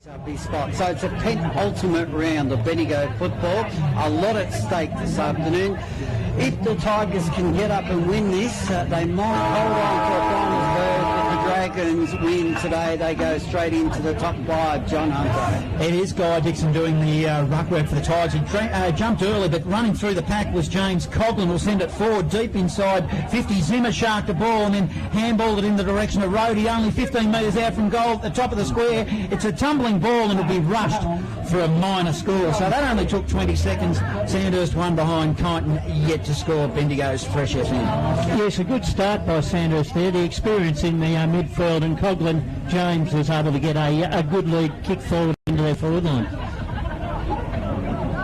Spot. So it's a penultimate round of Bendigo football. A lot at stake this afternoon. If the Tigers can get up and win this, they might hold on to a finals berth. If the Dragons win today, they go straight into the top five. John Hunter. It is Guy Dixon doing the ruck work for the Tigers. He jumped early, but running through the pack was James Coughlin. Will send it forward deep inside 50. Zimmer sharked the ball and then handballed it in the direction of Rhodey, only 15 metres out from goal at the top of the square. It's a tumbling ball and it'll be rushed for a minor score. So that only took 20 seconds. Sandhurst one behind Kyneton, yet to score. Bendigo's Fresh FM. Yes, a good start by Sandhurst there. The experience in the midfield, and Coughlin James was able to get a good lead kick forward into their forward line.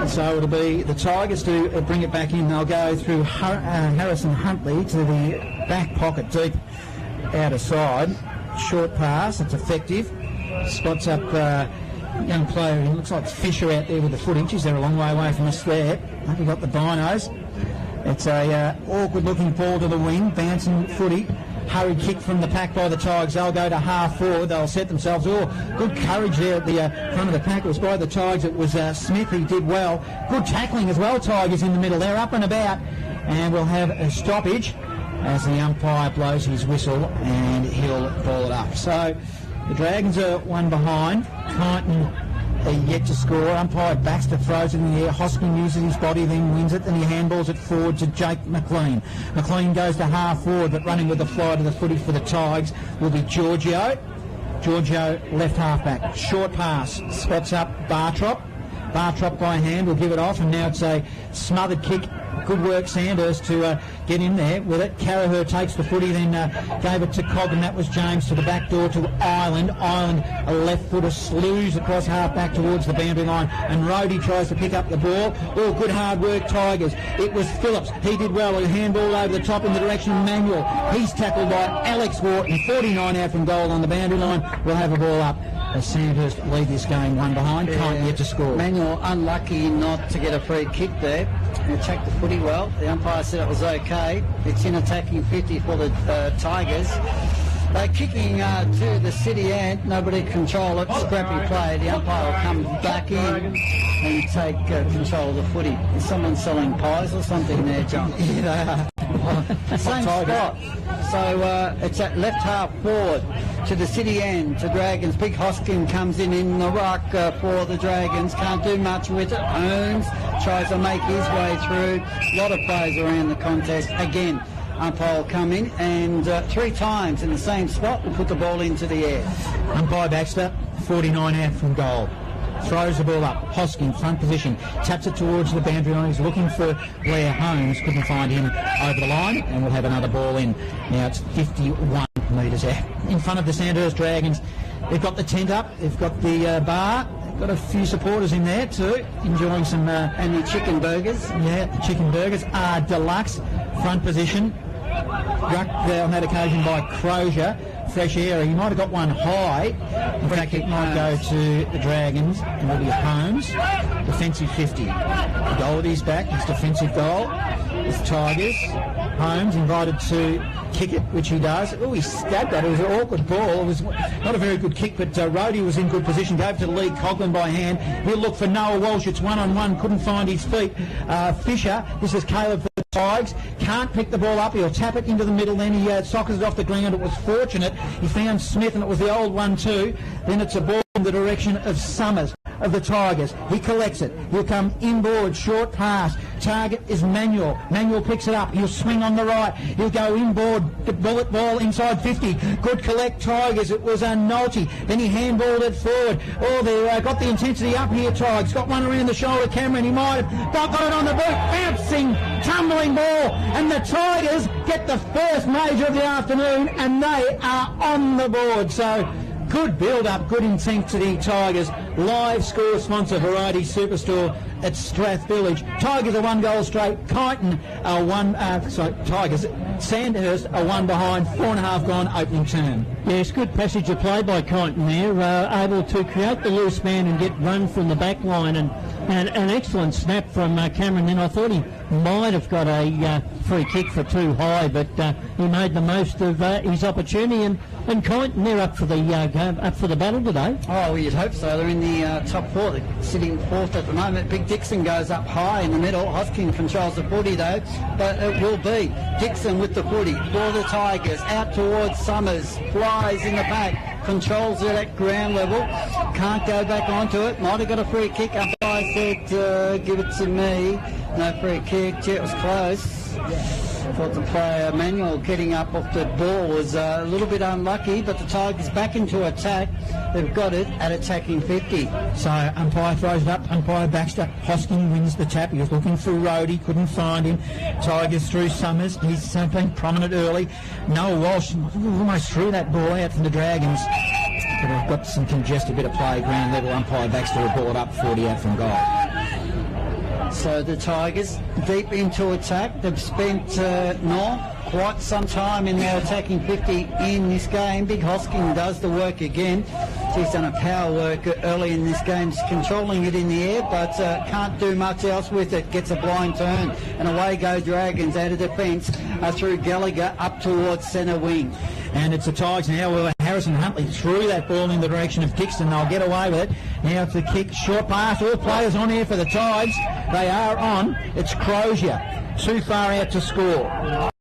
So it'll be the Tigers to bring it back in. They'll go through Harrison Huntley to the back pocket, deep outer side. Short pass, it's effective. Spots up young player, he looks like it's Fisher out there with the footage. They're a long way away from us there. Have we got the binos? It's a awkward looking ball to the wing, bouncing footy. Hurried kick from the pack by the Tigers. They'll go to half forward. They'll set themselves. Oh, good courage there at the front of the pack. It was by the Tigers. It was Smith. He did well. Good tackling as well, Tigers in the middle. They're up and about. And we'll have a stoppage as the umpire blows his whistle and he'll ball it up. So the Dragons are one behind. Kyneton yet to score. Umpire Baxter throws it in the air. Hosking uses his body, then wins it. Then he handballs it forward to Jake McLean. McLean goes to half forward, but running with the fly to the footy for the Tigers will be Giorgio. Giorgio left half back. Short pass. Spots up Bartrop. Bartrop by hand will give it off, and now it's a smothered kick. Good work, Sandhurst, to get in there with it. Carraher takes the footy, then gave it to Cog, and that was James to the back door to Ireland. Ireland, a left footer, slews across half back towards the boundary line, and Rhodey tries to pick up the ball. Oh, good hard work, Tigers. It was Phillips. He did well. A handball over the top in the direction of Manuel. He's tackled by Alex Wharton. 49 out from goal on the boundary line. We'll have a ball up as Sandhurst lead this game one behind. Can't yet to score. Manuel unlucky not to get a free kick there. He checked the footy well. The umpire said it was okay. It's in attacking 50 for the Tigers. They're kicking to the city end. Nobody control it. Scrappy play. The umpire will come back in and take control of the footy. Is someone selling pies or something there, John? Yeah, they are. Same spot. So it's at left half forward to the city end to Dragons. Big Hoskin comes in the ruck for the Dragons. Can't do much with it. Holmes tries to make his way through. A lot of players around the contest. Again, umpire will come in and 3 times in the same spot and put the ball into the air. Umpire Baxter, 49 out from goal. Throws the ball up. Hoskin, front position. Taps it towards the boundary line. He's looking for where Holmes. Couldn't find him over the line. And we'll have another ball in. Now it's 51 metres out. In front of the Sandhurst Dragons. They've got the tent up. They've got the bar. They've got a few supporters in there too. Enjoying some... and the chicken burgers. Yeah, the chicken burgers are deluxe. Front position. Rucked on that occasion by Crozier. Fresh air. He might have got one high. In fact, it might go to the Dragons, and it'll be Holmes. Defensive 50. The goal at his back, his defensive goal. With Tigers. Holmes invited to kick it, which he does. Oh, he stabbed that. It was an awkward ball. It was not a very good kick, but Rhodey was in good position. Gave it to the lead, Coughlin by hand. He'll look for Noah Walsh. It's one-on-one. Couldn't find his feet. Fisher. This is Caleb for the Tigers. Can't pick the ball up. He'll tap it into the middle. Then he sockers it off the ground. It was fortunate. He found Smith, and it was the old one too. Then it's a ball in the direction of Summers of the Tigers. He collects it. He'll come inboard, short pass. Target is Manuel. Manuel picks it up. He'll swing on the right. He'll go inboard. The bullet ball inside 50. Good collect, Tigers. It was a Nolte. Then he handballed it forward. Oh, they got the intensity up here, Tigers. Got one around the shoulder, Cameron. He might have got it on the boot. Bouncing, tumbling ball. And the Tigers get the first major of the afternoon, and they are on the board. So good build-up, good intensity, Tigers. Live score sponsor, Variety Superstore at Strath Village. Tigers are 1 goal straight. Kyneton are Tigers. Sandhurst are 1 behind. 4.5 gone opening term. Yes, good passage of play by Kyneton there. Able to create the loose man and get run from the back line, and an excellent snap from Cameron. Then I thought he might have got a free kick for too high, but he made the most of his opportunity, and Kyneton, they're up for the battle today. Oh, well, you'd hope so. They're in the top four. They're sitting fourth at the moment. Big Dixon goes up high in the middle. Hosking controls the footy, though, but it will be Dixon with the footy for the Tigers. Out towards Summers. Flies in the back. Controls it at ground level. Can't go back onto it. Might have got a free kick. Umpire said, give it to me. No free kick. Gee, it was close. Thought the player Manuel getting up off the ball was a little bit unlucky, but the Tigers back into attack. They've got it at attacking 50. So umpire throws it up, umpire Baxter. Hosking wins the tap. He was looking for Rhodey, couldn't find him. Tigers through Summers. He's been prominent early. Noah Walsh almost threw that ball out from the Dragons. But I've got some congested bit of play ground level. Umpire Baxter will ball it up 40 out from goal. So the Tigers deep into attack. They've spent quite some time in their attacking 50 in this game. Big Hosking does the work again. He's done a power work early in this game, just controlling it in the air, but can't do much else with it. Gets a blind turn, and away go Dragons out of defence through Gallagher up towards centre wing. And it's the Tigers now. Well, Harrison Huntley threw that ball in the direction of Dixon. They'll get away with it. Now it's the kick. Short pass. All players on here for the Tigers. They are on. It's Crozier. Too far out to score.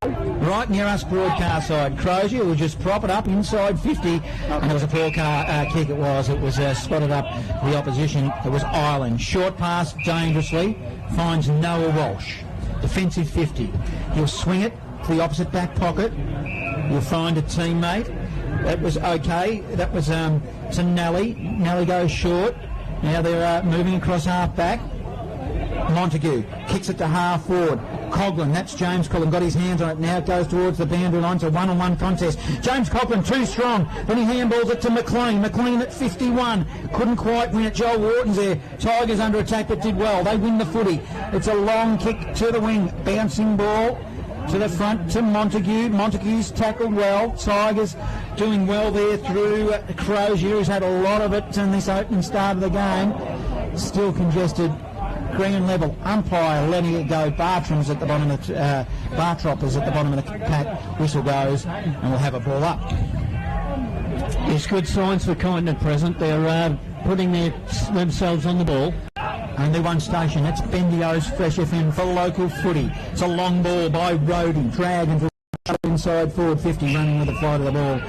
Right near us broadcast side. Crozier will just prop it up inside 50. And it was a poor kick it was. It was spotted up the opposition. It was Ireland. Short pass dangerously. Finds Noah Walsh. Defensive 50. He'll swing it to the opposite back pocket. You'll find a teammate. That was okay. That was to Nelly. Nelly goes short. Now they're moving across half back. Montague kicks it to half forward. Coughlin, that's James Coughlin, got his hands on it. Now it goes towards the boundary line. It's a one-on-one contest. James Coughlin too strong. Then he handballs it to McLean. McLean at 51. Couldn't quite win it. Joel Wharton's there. Tigers under attack but did well. They win the footy. It's a long kick to the wing. Bouncing ball to the front to Montague. Montague's tackled well. Tigers doing well there through Crozier, who's had a lot of it in this opening start of the game. Still congested. Green level. Umpire letting it go. Bartram's at the bottom of the Bartrop is at the bottom of the pack. Whistle goes and we'll have a ball up. There's good signs for Kyneton at present. They're putting themselves on the ball. Only one station. That's Bendio's Fresh FM for local footy. It's a long ball by Rhodey. Dragon inside forward 50. Running with the flight of the ball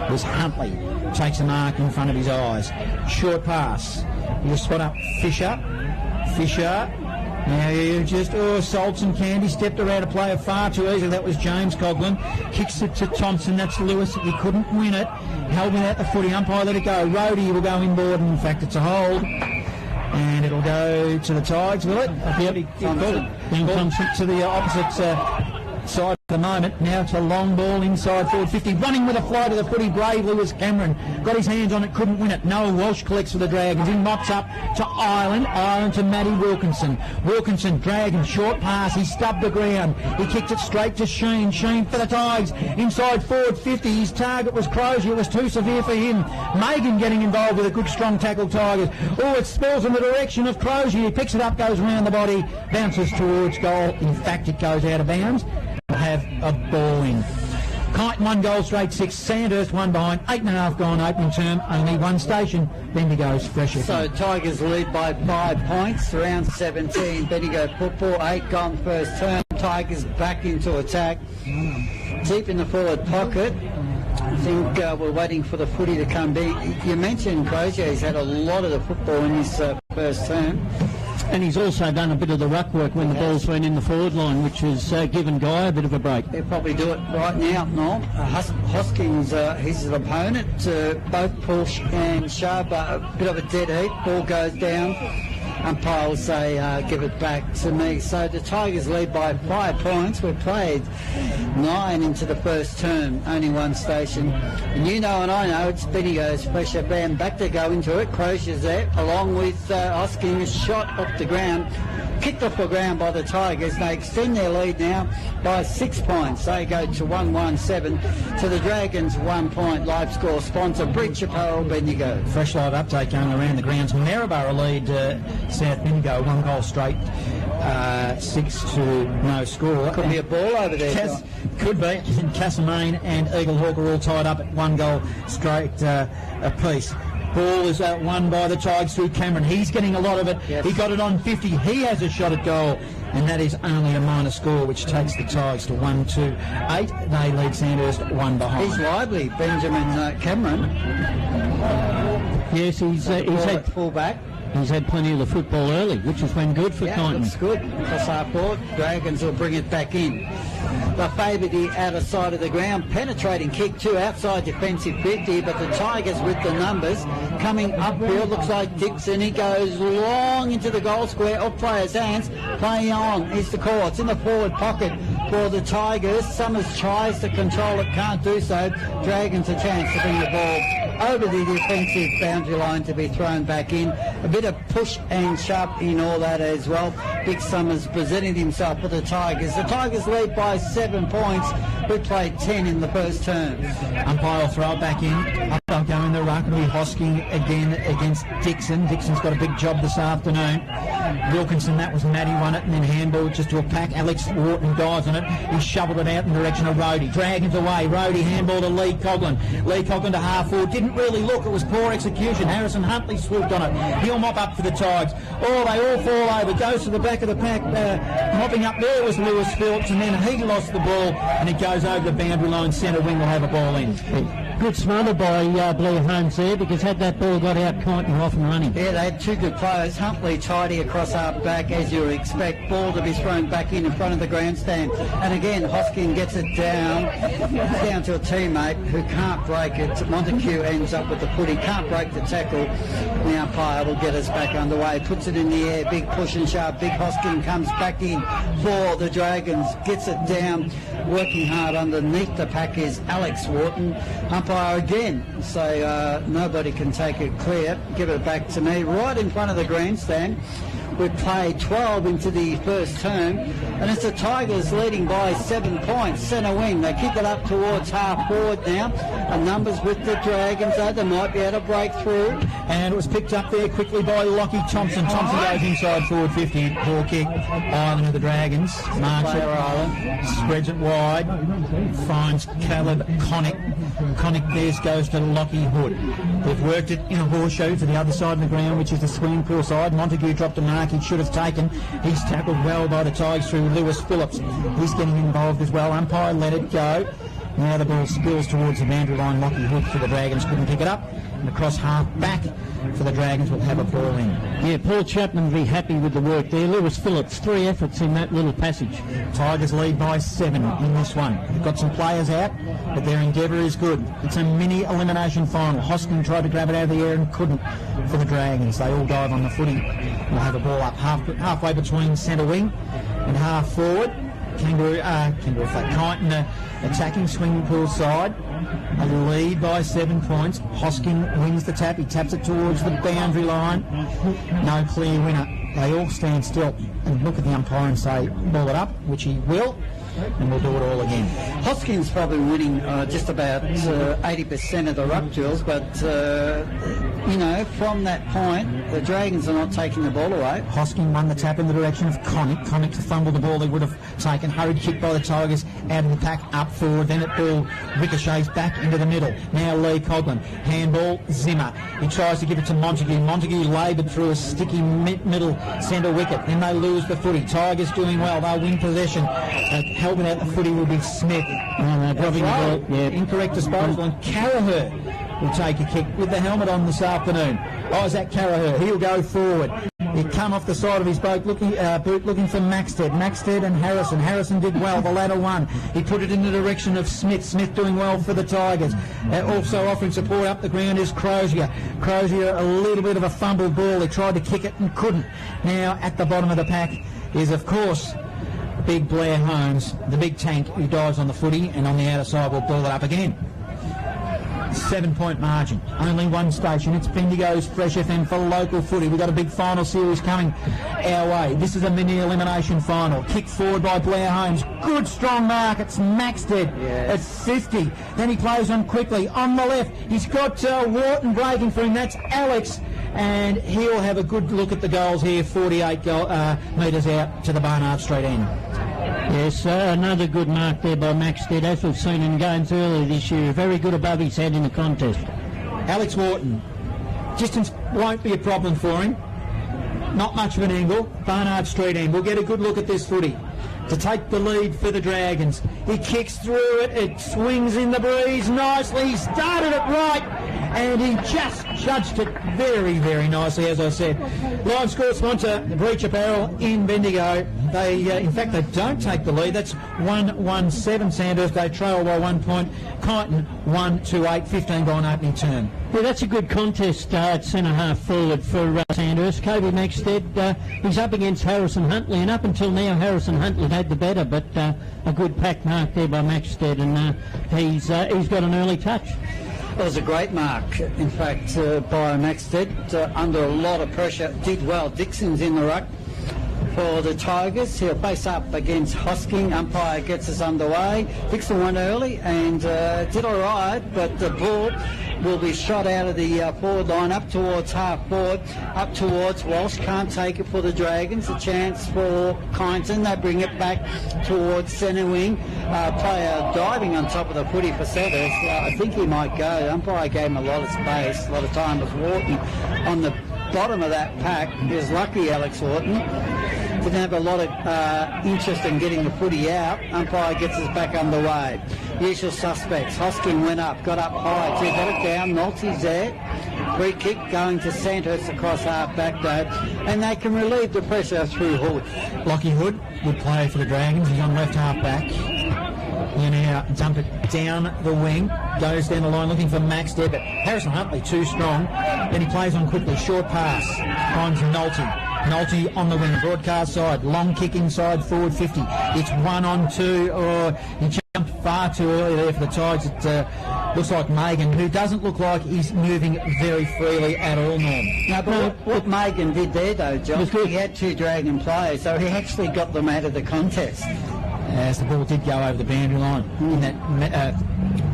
was Huntley. Takes a mark in front of his eyes. Short pass. He'll spot up Fisher. Now you just, salts and candy, stepped around a player far too easily. That was James Coughlin. Kicks it to Thompson. That's Lewis. He couldn't win it. Held without the footy. Umpire let it go. Rhodey will go inboard, and in fact it's a hold. And it'll go to the Tigers, will it? Thompson to the opposite side at the moment. Now it's a long ball inside forward 50. Running with a fly to the footy bravely was Cameron. Got his hands on it, couldn't win it. Noah Walsh collects for the Dragons. In mops up to Ireland. Ireland to Matty Wilkinson. Wilkinson, Dragons, short pass. He stubbed the ground. He kicked it straight to Sheen. Sheen for the Tigers. Inside forward 50. His target was Crozier. It was too severe for him. Megan getting involved with a good strong tackle Tigers. It spills in the direction of Crozier. He picks it up, goes around the body, bounces towards goal. In fact, it goes out of bounds. Have a ball in. Kyneton 1 goal straight 6. Sandhurst 1 behind. 8.5 gone opening term. Only one station. Bendigo's Fresh FM. So Tigers lead by 5 points. Round 17. Bendigo football. 8 gone first term. Tigers back into attack. Deep in the forward pocket. I think we're waiting for the footy to come back. You mentioned Crozier. He's had a lot of the football in his first term. And he's also done a bit of the ruck work when the ball's been in the forward line, which has given Guy a bit of a break. They'll probably do it right now, Norm. Hoskins, his opponent, both Push and Sharp, a bit of a dead heat. Ball goes down. Umpire will say, give it back to me. So the Tigers lead by 5 points. We've played 9 into the first term, only one station. And you know and I know it's Bendigo's Fresh FM. Back to go into it. Crozier's there, along with Hoskins, shot off the ground. Kicked off the ground by the Tigers. They extend their lead now by 6 points. They go to 1-1-7. To the Dragons, 1 point. Live score sponsor, Breach Apparel, Bendigo. Fresh live update going around the grounds. Maryborough lead South Bendigo, 1 goal straight. 6-no score. Could be a ball over there. Could be. Castlemaine and Eagle Hawk are all tied up at 1 goal straight apiece. Ball is won by the Tigers through Cameron. He's getting a lot of it. Yes. He got it on 50. He has a shot at goal, and that is only a minor score, which takes the Tigers to 1-2-8. They lead Sandhurst 1 behind. He's lively, Benjamin Cameron. Yes, he's had full-back. He's had plenty of the football early, which has been good for Kyneton. Looks good. Cross half forward. Dragons will bring it back in. They favour the outer side of the ground. Penetrating kick to outside defensive 50, but the Tigers with the numbers coming upfield. Looks like Dixon. He goes long into the goal square. Off player's hands. Playing on is the call. It's in the forward pocket for the Tigers. Summers tries to control it. Can't do so. Dragons a chance to bring the ball over the defensive boundary line to be thrown back in. A bit of push and shove in all that as well. Big Summers presenting himself for the Tigers. The Tigers lead by 7 points. We played 10 in the first term. Umpire will throw it back in. Up they'll go in the ruck. It'll be Hosking again against Dixon. Dixon's got a big job this afternoon. Wilkinson, that was Matty, won it, and then handball just to a pack. Alex Wharton dives on it. He shoveled it out in the direction of Rhodey. Dragons away. Rhodey handball to Lee Coughlin. Lee Coughlin to half forward. Didn't really look. It was poor execution. Harrison Huntley swooped on it. He'll mop up for the Tigers. Oh, they all fall over. Goes to the back of the pack. Mopping up there was Lewis Phillips, and then he lost the ball, and it goes over the boundary line. Centre wing will have a ball in. Good smother by Blair Holmes there, because had that ball got out, Kyneton were off and running. Yeah, they had two good players. Huntley tidy across half back, as you would expect. Ball to be thrown back in front of the grandstand. And again, Hosking gets it down. It's down to a teammate who can't break it. Montague ends up with the footy. Can't break the tackle. The umpire will get us back underway. Puts it in the air. Big push and shove. Big Hosking comes back in for the Dragons. Gets it down. Working hard underneath the pack is Alex Wharton. Umpire again. So nobody can take it clear. Give it back to me. Right in front of the grandstand. We've played 12 into the first term, and it's the Tigers leading by 7 points. Centre wing, they kick it up towards half forward now. And numbers with the Dragons, though, they might be able to break through. And it was picked up there quickly by Lockie Thompson. Thompson goes inside forward 50. Poor kick. Island of the Dragons. Marks it. Spreads it wide. Finds Caleb Connick. Connick there goes to Lockie Hood. They've worked it in a horseshoe to the other side of the ground, which is the swimming pool side. Montague dropped a mark he should have taken. He's tackled well by the Tigers through Lewis Phillips. He's getting involved as well. Umpire let it go. Now the ball spills towards the boundary line. Lockie Hood for the Dragons couldn't pick it up. And across half back for the Dragons will have a ball in. Yeah, Paul Chapman will be happy with the work there. Lewis Phillips, 3 efforts in that little passage. Tigers lead by 7 in this one. They've got some players out, but their endeavour is good. It's a mini elimination final. Hoskin tried to grab it out of the air and couldn't for the Dragons. They all dive on the footy. We'll have a ball up halfway between centre wing and half forward. Kangaroo flat. Kyneton attacking swimming pool side. A lead by 7 points. Hosking wins the tap. He taps it towards the boundary line. No clear winner. They all stand still and look at the umpire and say, ball it up, which he will, and we'll do it all again. Hosking's probably winning just about 80% of the ruck drills, but, from that point, the Dragons are not taking the ball away. Hosking won the tap in the direction of Connick. Connick to fumble the ball they would have taken. Hurried kick by the Tigers out of the pack, up forward. Then it ball ricochets back into the middle. Now Lee Coughlin. Handball, Zimmer. He tries to give it to Montague. Montague laboured through a sticky middle centre wicket. Then they lose the footy. Tigers doing well. They'll win possession. Helping out the footy will be Smith. Dropping the ball. Yeah. Incorrect disposal. And Carraher will take a kick with the helmet on this afternoon. Isaac Carraher, he'll go forward. He come off the side of his boot looking for Maxted. Maxted and Harrison. Harrison did well, the latter won. He put it in the direction of Smith. Smith doing well for the Tigers. Also offering support up the ground is Crozier. Crozier, a little bit of a fumbled ball. He tried to kick it and couldn't. Now at the bottom of the pack is, of course, big Blair Holmes, the big tank who dives on the footy, and on the outer side will ball it up again. 7 point margin. Only one station. It's Bendigo's Fresh FM for local footy. We've got a big final series coming our way. This is a mini elimination final. Kick forward by Blair Holmes. Good strong mark. It's Maxted. Yes. It's 50. Then he plays on quickly. On the left, he's got Wharton breaking for him. That's Alex. and he'll have a good look at the goals here, 48 metres out to the Barnard Street end. Yes, another good mark there by Maxted, as we've seen in games earlier this year. Very good above his head in the contest. Alex Wharton. Distance won't be a problem for him. Not much of an angle. Barnard Street end. We'll get a good look at this footy. To take the lead for the Dragons. He kicks through it. It swings in the breeze nicely. He started it right, and he just judged it very, very nicely, as I said. Live score sponsor, Breach Apparel in Bendigo. They, in fact, they don't take the lead. That's 1-1-7 Sandhurst. They trail by 1 point. Kyneton 1-2-8, 15 gone opening term. Yeah, that's a good contest at centre-half forward for Sandhurst. Kobe Maxted, he's up against Harrison Huntley, and up until now Harrison Huntley had the better, but a good pack mark there by Maxted, and he's got an early touch. It was a great mark, in fact, by Maxted, under a lot of pressure. Did well. Dixon's in the ruck for the Tigers. He'll face up against Hosking. Umpire gets us underway. Dixon won early and did all right, but the ball will be shot out of the forward line up towards half forward, up towards Walsh. Can't take it for the Dragons. A chance for Kyneton. They bring it back towards centre wing. Player diving on top of the footy for Sandhurst. I think he might go. The umpire gave him a lot of space, a lot of time. Was Wharton on the bottom of that pack. He was lucky, Alex Wharton. Didn't have a lot of interest in getting the footy out. Umpire gets us back underway. Usual suspects. Hosking went up, got up high, too, got it down. Nolte's there. Free kick going to Sandhurst across half back though, and they can relieve the pressure through Hood. Lockie Hood would play for the Dragons. He's on left half back. You now dump it down the wing, goes down the line looking for Max there, but Harrison Huntley too strong. Then he plays on quickly, short pass, finds Nolte. Nolte on the wing, broadcast side, long kick inside, forward 50. It's 1-on-2, or he jumped far too early there for the Tigers. It looks like Megan, who doesn't look like he's moving very freely at all, Norm. No, but what Megan did there though, John, he had two Dragon players, so he actually got them out of the contest. As the ball did go over the boundary line in that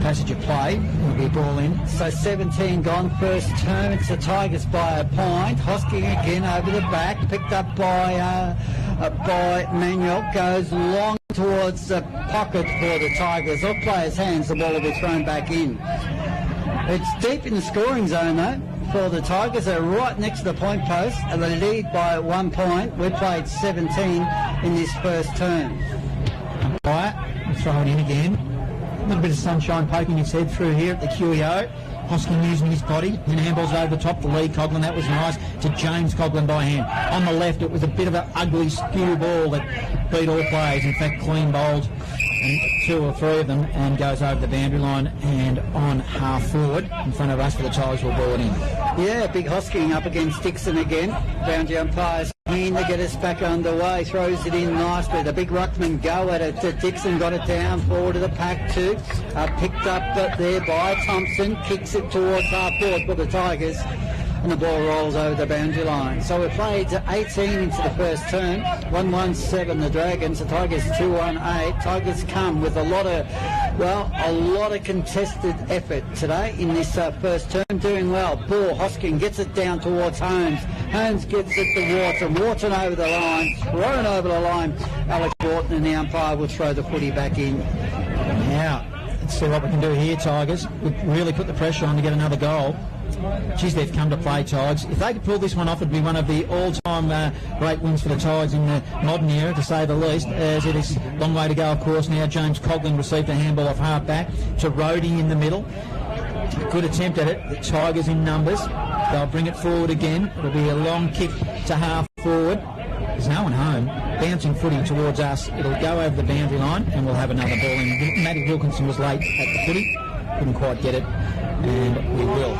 passage of play, it'll be a ball in. So 17 gone, first term. It's the Tigers by a point. Hosking again over the back, picked up by Manuel, goes long towards the pocket for the Tigers. Off players' hands, the ball will be thrown back in. It's deep in the scoring zone though. For the Tigers, they're right next to the point post, and they lead by 1 point. We played 17 in this first term. Throw it in again. A little bit of sunshine poking its head through here at the QEO. Hosking using his body. Then handballs over the top to Lee Coughlin. That was nice. To James Coughlin by hand. On the left, it was a bit of an ugly skew ball that beat all players. In fact, clean bowled and 2 or 3 of them, and goes over the boundary line and on half forward in front of us for the Tigers. Will ball it in. Yeah, big Hosking up against Dixon again. Boundary umpires in to get us back underway. Throws it in nicely. The big ruckman go at it. Dixon got it down forward to the pack too. Picked up there by Thompson. Kicks it towards half forward for the Tigers. And the ball rolls over the boundary line. So we played 18 into the first term. 1-1-7 the Dragons. The Tigers 2-1-8. Tigers come with a lot of contested effort today in this first term. Doing well. Ball, Hosking gets it down towards Holmes. Holmes gets it to Wharton. Wharton over the line. Thrown over the line. Alex Wharton, and the umpire will throw the footy back in. Now, let's see what we can do here, Tigers. We've really put the pressure on to get another goal. Geez, they've come to play, Tigers. If they could pull this one off, it'd be one of the all-time great wins for the Tigers in the modern era, to say the least, as it is a long way to go, of course. Now James Coughlin received a handball off half-back to Rhodey in the middle. Good attempt at it. The Tigers in numbers. They'll bring it forward again. It'll be a long kick to half-forward. There's no one home. Bouncing footy towards us. It'll go over the boundary line, and we'll have another ball in. Matty Wilkinson was late at the footy. Couldn't quite get it, and we will.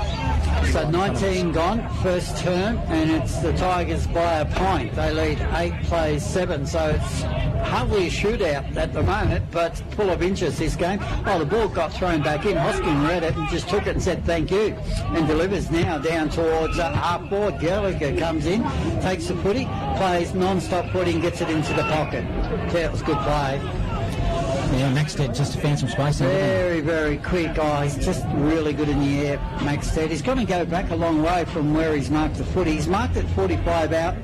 So 19 gone, first term, and it's the Tigers by a point. They lead 8, plays 7, so it's hardly a shootout at the moment, but full of interest this game. Oh, the ball got thrown back in. Hosking read it and just took it and said thank you, and delivers now down towards half forward. Gallagher comes in, takes the footy, plays non-stop footy and gets it into the pocket. Yeah, it was good play. Yeah, Maxted just found some space there. Very, very quick. Oh, he's just really good in the air, Maxted. He's going to go back a long way from where he's marked the footy. He's marked it 45 out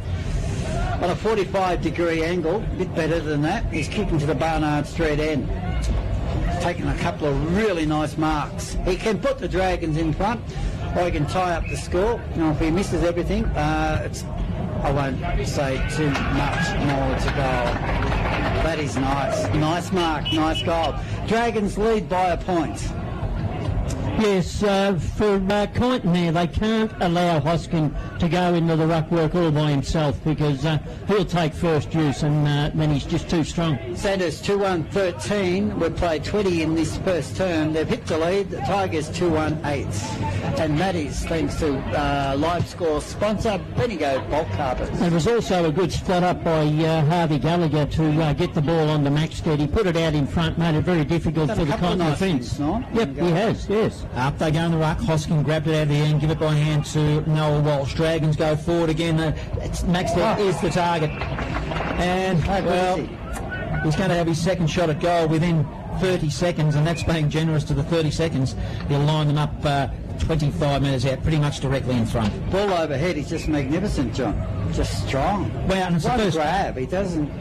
on a 45-degree angle, a bit better than that. He's kicking to the Barnard Street end. Taking a couple of really nice marks. He can put the Dragons in front, or he can tie up the score. If he misses everything, I won't say too much more to go. That is nice. Nice mark, nice goal. Dragons lead by a point. Yes, for Kyneton there, they can't allow Hoskin to go into the ruck work all by himself because he'll take first use and then he's just too strong. Sandhurst 2-1-13. We've played 20 in this first term. They've hit the lead. The Tigers 2-1-8. And that is thanks to live score sponsor Bendigo Bulk Carpets. There was also a good spot up by Harvey Gallagher to get the ball on the Maxted. He put it out in front, made it very difficult for the Kyneton defence. Yep, he has, yes. Up they go in the ruck. Hoskin grabbed it out of the end, give it by hand to Noel Walsh. Dragons go forward again. Maxted is the target. And, well, he's going to have his second shot at goal within 30 seconds, and that's being generous to the 30 seconds. He'll line them up 25 metres out, pretty much directly in front. Ball overhead, he's just magnificent, John. Just strong. Well, and it's the first grab. He doesn't...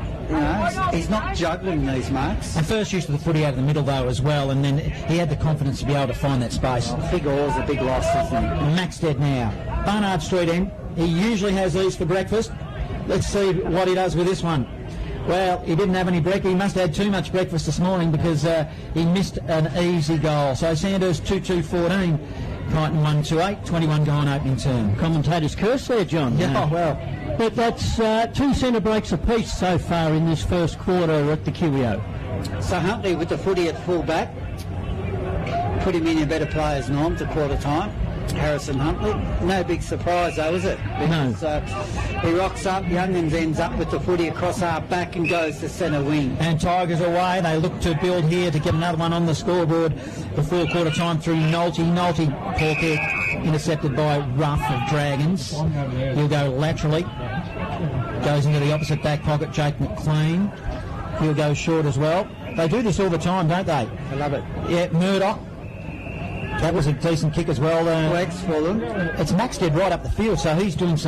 he's not juggling these marks. And first use of the footy out of the middle, though, as well, and then he had the confidence to be able to find that space. Big Orr's a big loss, isn't he? Maxted now. Barnard Street end. He usually has these for breakfast. Let's see what he does with this one. Well, he didn't have any breakfast. He must have had too much breakfast this morning because he missed an easy goal. So Sandhurst 2-2-14. Kyneton 1-2-8. 21 gone opening term. Commentators curse there, John. Yeah, well... But that's two centre breaks apiece so far in this first quarter at the QEO. So Huntley with the footy at full back. Put him in a better player's norm to quarter time. Harrison Huntley. No big surprise though, is it? Because, no. He rocks up, Youngans ends up with the footy across our back and goes to centre wing. And Tigers away. They look to build here to get another one on the scoreboard before quarter time through Nolte. Nolte, poor kick, intercepted by Ruff of Dragons. He'll go laterally. Goes into the opposite back pocket, Jake McLean. He'll go short as well. They do this all the time, don't they? I love it. Yeah, Murdoch. That was a decent kick as well. Legs for them. It's Maxted right up the field, so he's doing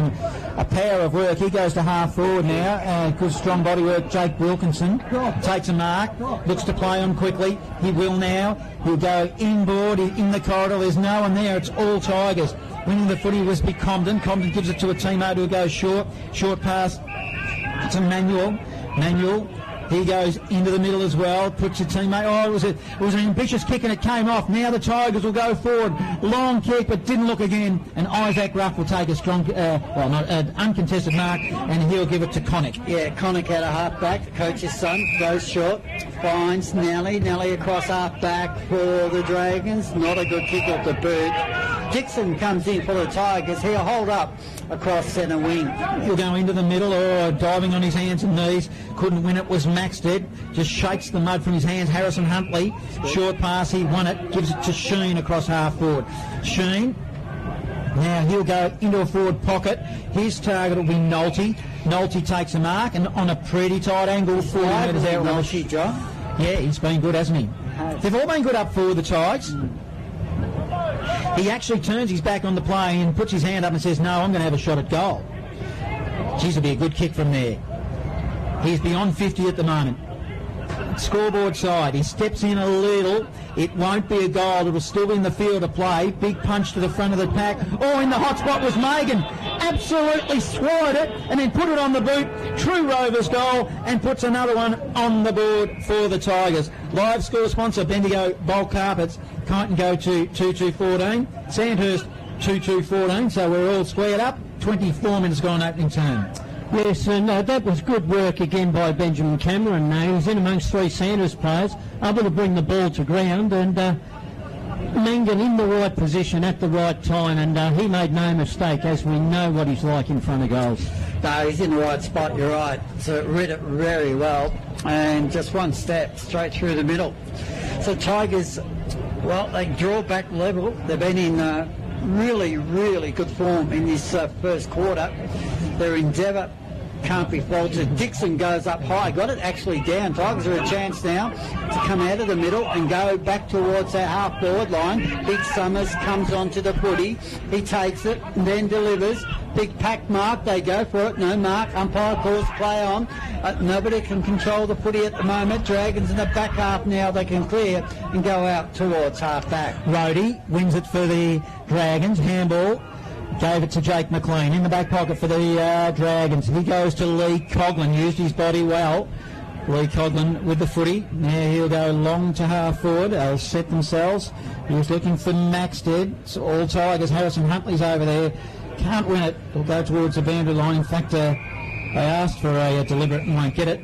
a power of work. He goes to half forward now. Good strong body work. Jake Wilkinson takes a mark, looks to play on quickly. He will now. He'll go inboard in the corridor. There's no one there. It's all Tigers. Winning the footy was Big Comden. Comden gives it to a teammate who goes short. Short pass to Manuel. Manuel. He goes into the middle as well, puts a teammate. Oh, it was an ambitious kick and it came off. Now the Tigers will go forward. Long kick, but didn't look again. And Isaac Ruff will take a strong, not an uncontested mark, and he'll give it to Connick. Yeah, Connick out of half back. The coach's son goes short, finds Nelly. Nelly across half back for the Dragons. Not a good kick off the boot. Dixon comes in for the Tigers. He'll hold up across centre wing. He'll go into the middle, diving on his hands and knees. Couldn't win it, was Maxted. Just shakes the mud from his hands. Harrison Huntley, short pass, he won it. Gives it to Sheen across half forward. Sheen, now he'll go into a forward pocket. His target will be Nolte. Nolte takes a mark, and on a pretty tight angle, 40 metres out. Nolte, John. Yeah, he's been good, hasn't he? They've all been good up forward, the Tigers. He actually turns his back on the play and puts his hand up and says, no, I'm going to have a shot at goal. Geez, it'll be a good kick from there. He's beyond 50 at the moment. Scoreboard side, he steps in a little. It won't be a goal. It will still be in the field of play. Big punch to the front of the pack. Oh, in the hot spot was Megan. Absolutely swallowed it and then put it on the boot. True Rovers goal, and puts another one on the board for the Tigers. Live score sponsor Bendigo Bulk Carpets. Kyneton go to 2-2-14. Sandhurst 2-2-14. So we're all squared up. 24 minutes gone opening term. Yes, and that was good work again by Benjamin Cameron. He was in amongst three Sandhurst players, able to bring the ball to ground, and Mangan in the right position at the right time, and he made no mistake, as we know what he's like in front of goals. No, he's in the right spot, you're right. So read it very well, and just one step straight through the middle. So Tigers, well, they draw back level. They've been in really, really good form in this first quarter. Their endeavour can't be faulted. Dixon goes up high, got it actually down. Tigers are a chance now to come out of the middle and go back towards that half-forward line. Big Summers comes onto the footy. He takes it and then delivers. Big pack mark, they go for it. No mark, umpire calls play on. Nobody can control the footy at the moment. Dragons in the back half now, they can clear and go out towards half-back. Rhodey wins it for the Dragons. Handball. Gave it to Jake McLean in the back pocket for the Dragons. He goes to Lee Coughlin, used his body well. Lee Coughlin with the footy. Now he'll go long to half forward. They'll set themselves. He was looking for Maxted. It's all Tigers. Harrison Huntley's over there. Can't win it. He'll go towards the boundary line. In fact, they asked for a deliberate and won't get it.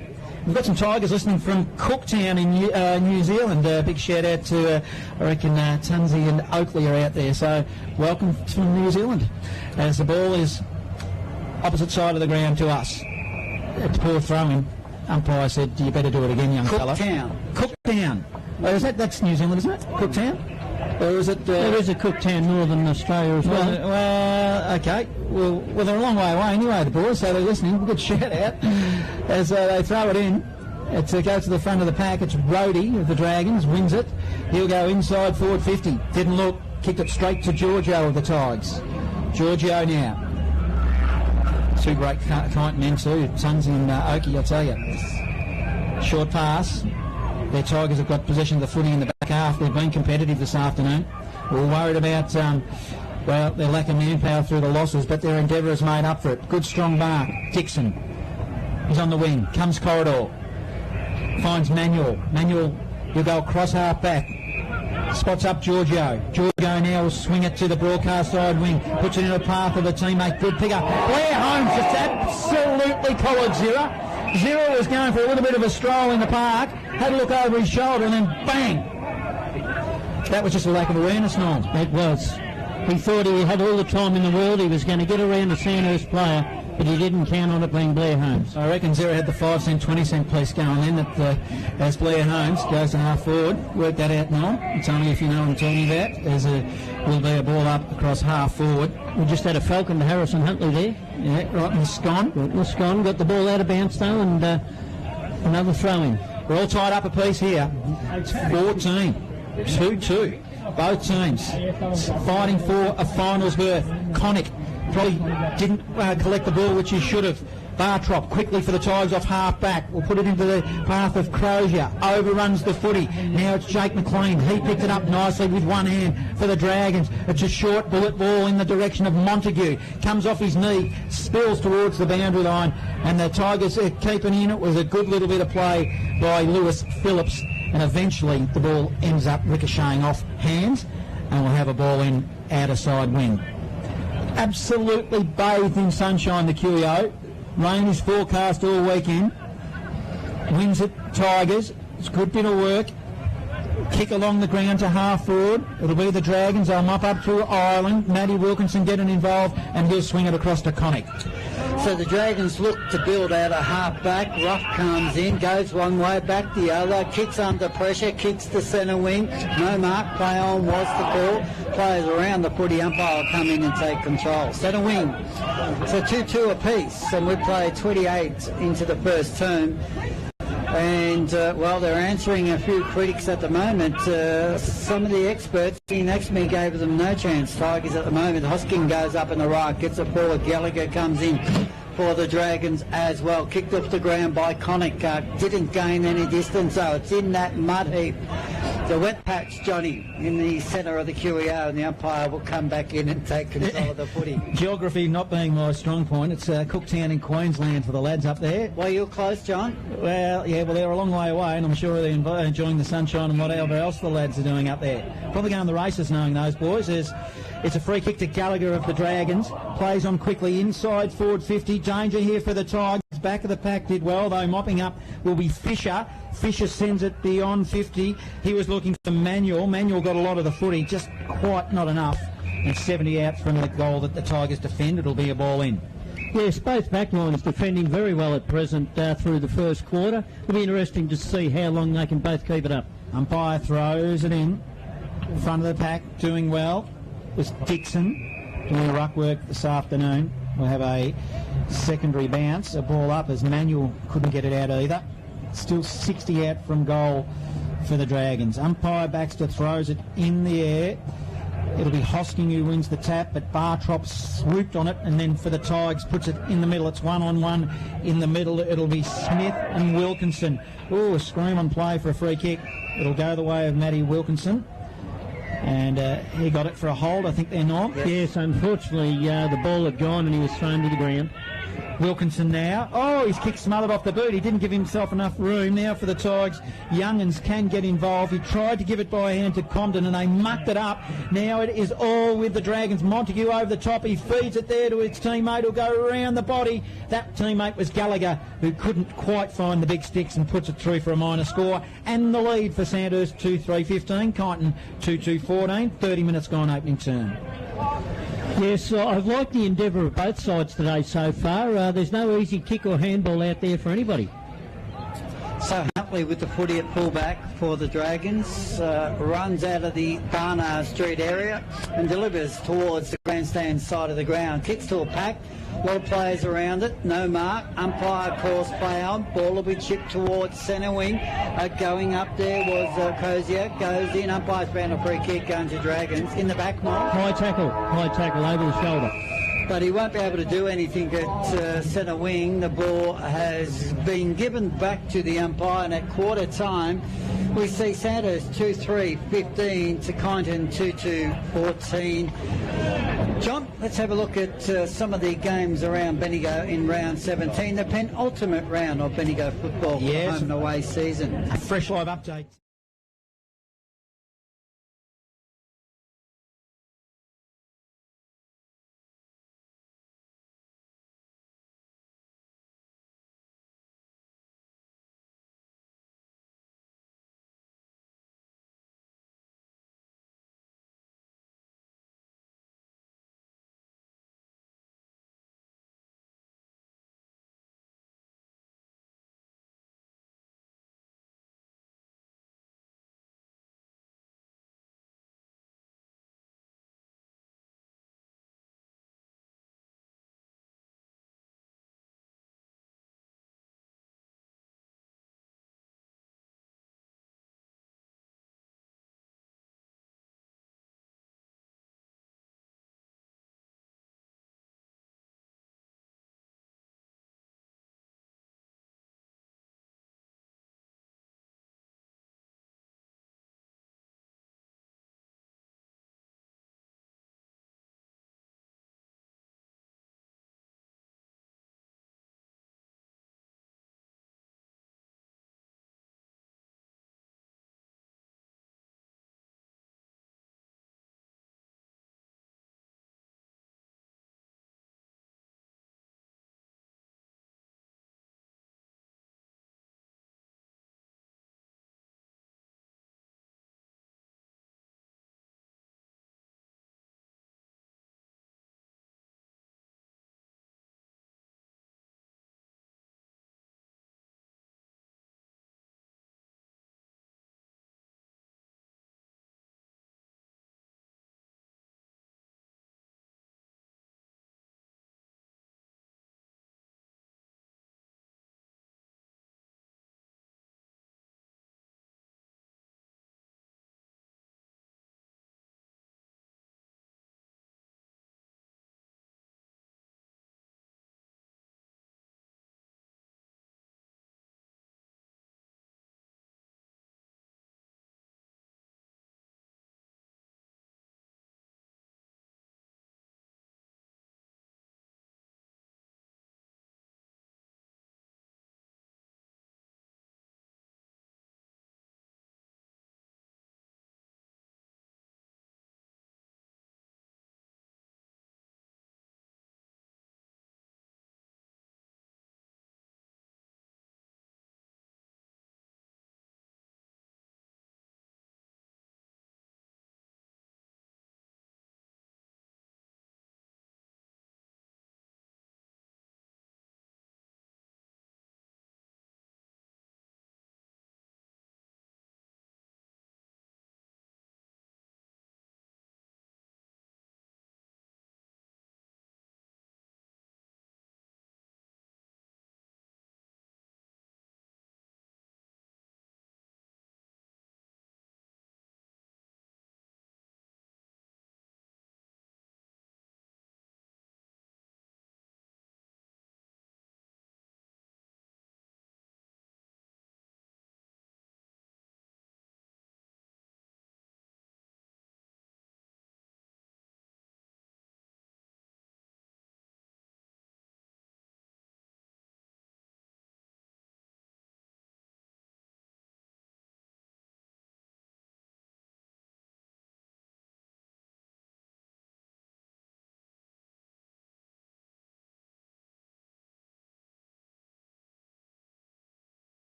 We've got some Tigers listening from Cooktown in New Zealand. Big shout out to, I reckon, Tunsey and Oakley are out there. So welcome from New Zealand. As the ball is opposite side of the ground to us. It's poor throwing. Umpire said, you better do it again, young fella. Cooktown. Oh, that's New Zealand, isn't it? Cooktown? Or is it... there is a Cooktown, Northern Australia as well. Well, okay. Well, they're a long way away anyway, the boys, so they're listening. Good shout out as they throw it in. It goes to the front of the pack. It's Rhodey of the Dragons, wins it. He'll go inside forward 50. Didn't look. Kicked it straight to Giorgio of the Tigers. Giorgio now. Two great Kyneton men too, Tunsey and Oakey, I'll tell you. Short pass. Their Tigers have got possession of the footy in the back half. They've been competitive this afternoon. We're worried about their lack of manpower through the losses, but their endeavour has made up for it. Good strong mark. Dixon. He's on the wing. Comes corridor. Finds Manuel. Manuel, he'll go across half back. Spots up Giorgio. Giorgio now will swing it to the broadcast side wing. Puts it in the path of the teammate. Good pick up. Blair Holmes just absolutely collared Zira. Zira was going for a little bit of a stroll in the park. Had a look over his shoulder and then bang. That was just a lack of awareness, Norm. It was. He thought he had all the time in the world. He was going to get around a Sandhurst player, but he didn't count on it being Blair Holmes. I reckon Zira had the 5 cent, 20 cent piece going in as Blair Holmes goes to half forward. Work that out, Norm. Tell me if you know what I'm talking about. Will be a ball up across half forward. We just had a Falcon to Harrison Huntley there. Yeah, right in the scone. Got the ball out of bounds though, and another throw in. We're all tied up a piece here. It's 14. 2-2. Both teams fighting for a finals berth. Connick probably didn't collect the ball, which he should have. Bartrop quickly for the Tigers off half back. We'll put it into the path of Crozier. Overruns the footy. Now it's Jake McLean. He picked it up nicely with one hand for the Dragons. It's a short bullet ball in the direction of Montague. Comes off his knee, spills towards the boundary line, and the Tigers are keeping in. It was a good little bit of play by Lewis Phillips, and eventually the ball ends up ricocheting off hands, and we'll have a ball in outer side wing. Absolutely bathed in sunshine, the QEO. Rain is forecast all weekend. Wins it, Tigers. It's a good bit of work. Kick along the ground to half forward. It'll be the Dragons. They'll mop up through Ireland. Matty Wilkinson getting involved, and he'll swing it across to Connick. So the Dragons look to build out a half back. Ruff comes in, goes one way, back the other, kicks under pressure, kicks the centre wing. No mark, play on was the call. Players around the footy, umpire will come in and take control. Centre wing. So 2-2 apiece, and we play 28 into the first term. And, they're answering a few critics at the moment. Some of the experts sitting next to me gave them no chance. Tigers at the moment. Hosking goes up in the right, gets it forward. Gallagher comes in for the Dragons as well. Kicked off the ground by Connick. Didn't gain any distance, so it's in that mud heap. The wet patch, Johnny, in the centre of the QEO, and the umpire will come back in and take control of the footy. Geography not being my strong point. It's Cooktown in Queensland for the lads up there. Well, you're close, John. Well, they're a long way away, and I'm sure they're enjoying the sunshine and whatever else the lads are doing up there. Probably going the races knowing those boys. It's a free kick to Gallagher of the Dragons. Plays on quickly inside forward 50. Danger here for the Tigers. Back of the pack did well, though. Mopping up will be Fisher. Fisher sends it beyond 50. He was looking for Manuel. Manuel got a lot of the footy, just quite not enough. And 70 out from the goal that the Tigers defend. It'll be a ball in. Yes, both backlines defending very well at present through the first quarter. It'll be interesting to see how long they can both keep it up. Umpire throws it in. Front of the pack, doing well, was Dixon, doing ruck work this afternoon. We'll have a secondary bounce, a ball up as Manuel couldn't get it out either. Still 60 out from goal for the Dragons. Umpire Baxter throws it in the air. It'll be Hosking who wins the tap, but Bartrop swooped on it, and then for the Tigers puts it in the middle. It's 1-on-1 in the middle. It'll be Smith and Wilkinson. Ooh, a scream on play for a free kick. It'll go the way of Matty Wilkinson. And he got it for a hold. I think they're not. Yes, unfortunately, the ball had gone and he was thrown to the ground. Wilkinson now. Oh, his kick smothered off the boot. He didn't give himself enough room. Now for the Tigers, Young'uns can get involved. He tried to give it by hand to Comden and they mucked it up. Now it is all with the Dragons. Montague over the top. He feeds it there to his teammate who'll go around the body. That teammate was Gallagher, who couldn't quite find the big sticks and puts it through for a minor score. And the lead for Sandhurst 2-3-15. Kyneton 2-2-14. 30 minutes gone opening turn. Yes, I've liked the endeavour of both sides today so far. There's no easy kick or handball out there for anybody. So Huntley with the footy at fullback for the Dragons, runs out of the Barnard Street area and delivers towards the grandstand side of the ground. Kicks to a pack, a lot of players around it, no mark. Umpire calls play on, ball will be chipped towards centre wing. Going up there was Crozier, goes in, umpire's found a free kick going to Dragons. In the back, Mike. High tackle over the shoulder. But he won't be able to do anything at centre wing. The ball has been given back to the umpire, and at quarter time we see Sandhurst 2-3-15 to Kyneton 2-2-14. John, let's have a look at some of the games around Bendigo in round 17, the penultimate round of Bendigo football for the home and away season. A fresh live update.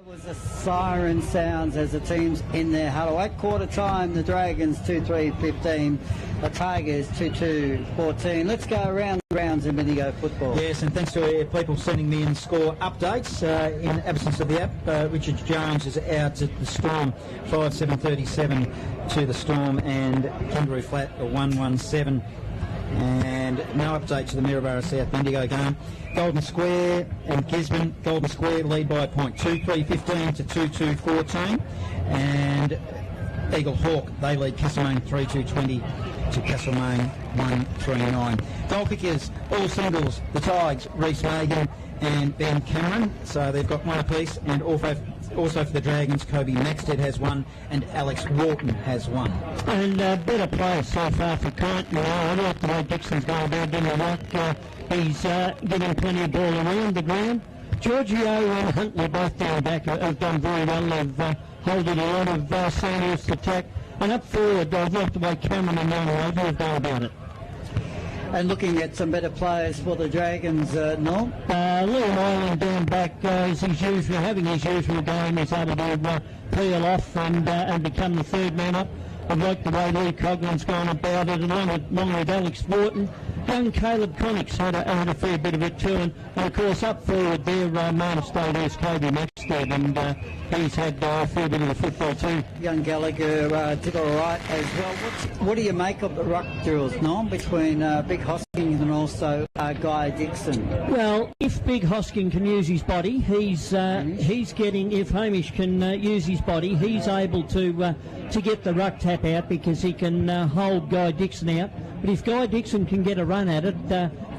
Was the siren sounds as the teams in their huddle. At quarter time, the Dragons 2-3-15, the Tigers 2-2-14. Let's go around the rounds in Bendigo football. Yes, and thanks to people sending me in score updates. In absence of the app, Richard Jones is out at the Storm, 5-7-37 to the Storm, and Kangaroo Flat, a 1-1-7. And no update to the Maryborough South Bendigo game. Golden Square and Gisborne. Golden Square lead by a point, 2-3-15 to 2-2-14. And Eagle Hawk, they lead Castlemaine 3-2-20 to Castlemaine 1-3-9. Goal kickers, all singles, the Tigers, Reece Magan and Ben Cameron. So they've got one apiece, and also for the Dragons, Kobe Maxted has one and Alex Wharton has one. And better players so far for Kyneton. I like the way Dixon's going about doing the work. He's getting plenty of ball around the ground. Giorgio and Huntley, both down back, have done very well. They've holding a lot of Sandhurst attack. And up forward, I like the way Cameron and Nolan have done about it. And looking at some better players for the Dragons, Noel? Liam Ireland down back is his usual, having his usual game. He's able to peel off and become the third man up. I like the way Lee Coglan's gone about it, along with Alex Wharton. Young Caleb Connick's had a fair bit of it too, and of course up forward there, mainstay there's Kobe Maxted, and he's had a fair bit of the football too. Young Gallagher did all right as well. What do you make of the ruck drills, Norm, between Big Hoskins and also Guy Dixon? Well, if Big Hosking can use his body, he's getting. If Hamish can use his body, he's able to get the ruck tap out because he can hold Guy Dixon out. But if Guy Dixon can get a run at it,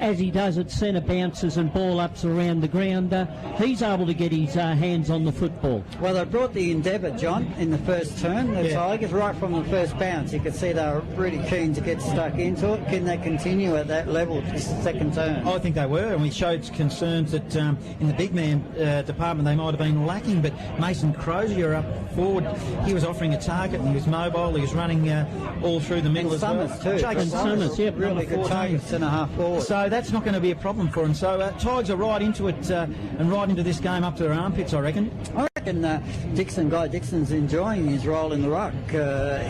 as he does at centre bounces and ball ups around the ground, he's able to get his hands on the football. Well, they brought the Endeavour, John, in the first turn. The Tigers, right from the first bounce, you could see they were really keen to get stuck into it. Can they continue at that level this second turn? I think they were, and we showed concerns that in the big man department they might have been lacking, but Mason Crozier up forward, he was offering a target and he was mobile, he was running all through the middle and as Summers well. Too. And Summers, yep. Really good target, centre-half forward. So that's not going to be a problem for him. So Tigers are right into it and right into this game up to their armpits, I reckon. I reckon Guy Dixon's enjoying his role in the ruck.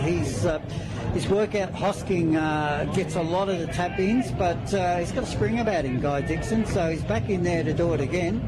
His work out Hosking gets a lot of the tap-ins, but he's got a spring about him, Guy Dixon, so he's back in there to do it again.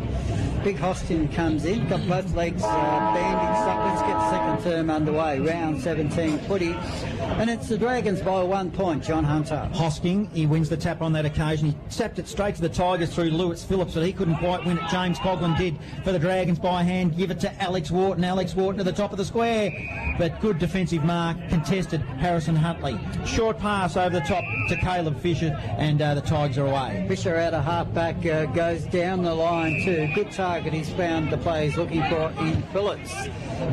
Big Hosking comes in, got both legs bandaged up. Let's get the second term underway. Round 17 footy. And it's the Dragons by 1 point, John Hunter. Hosking, he wins the tap on that occasion. He tapped it straight to the Tigers through Lewis Phillips, but he couldn't quite win it. James Coghlan did for the Dragons by hand. Give it to Alex Wharton. Alex Wharton to the top of the square. But good defensive mark, contested Harrison Huntley. Short pass over the top to Caleb Fisher, and the Tigers are away. Fisher out of half-back goes down the line too. Good target he's found the play he's looking for in Phillips.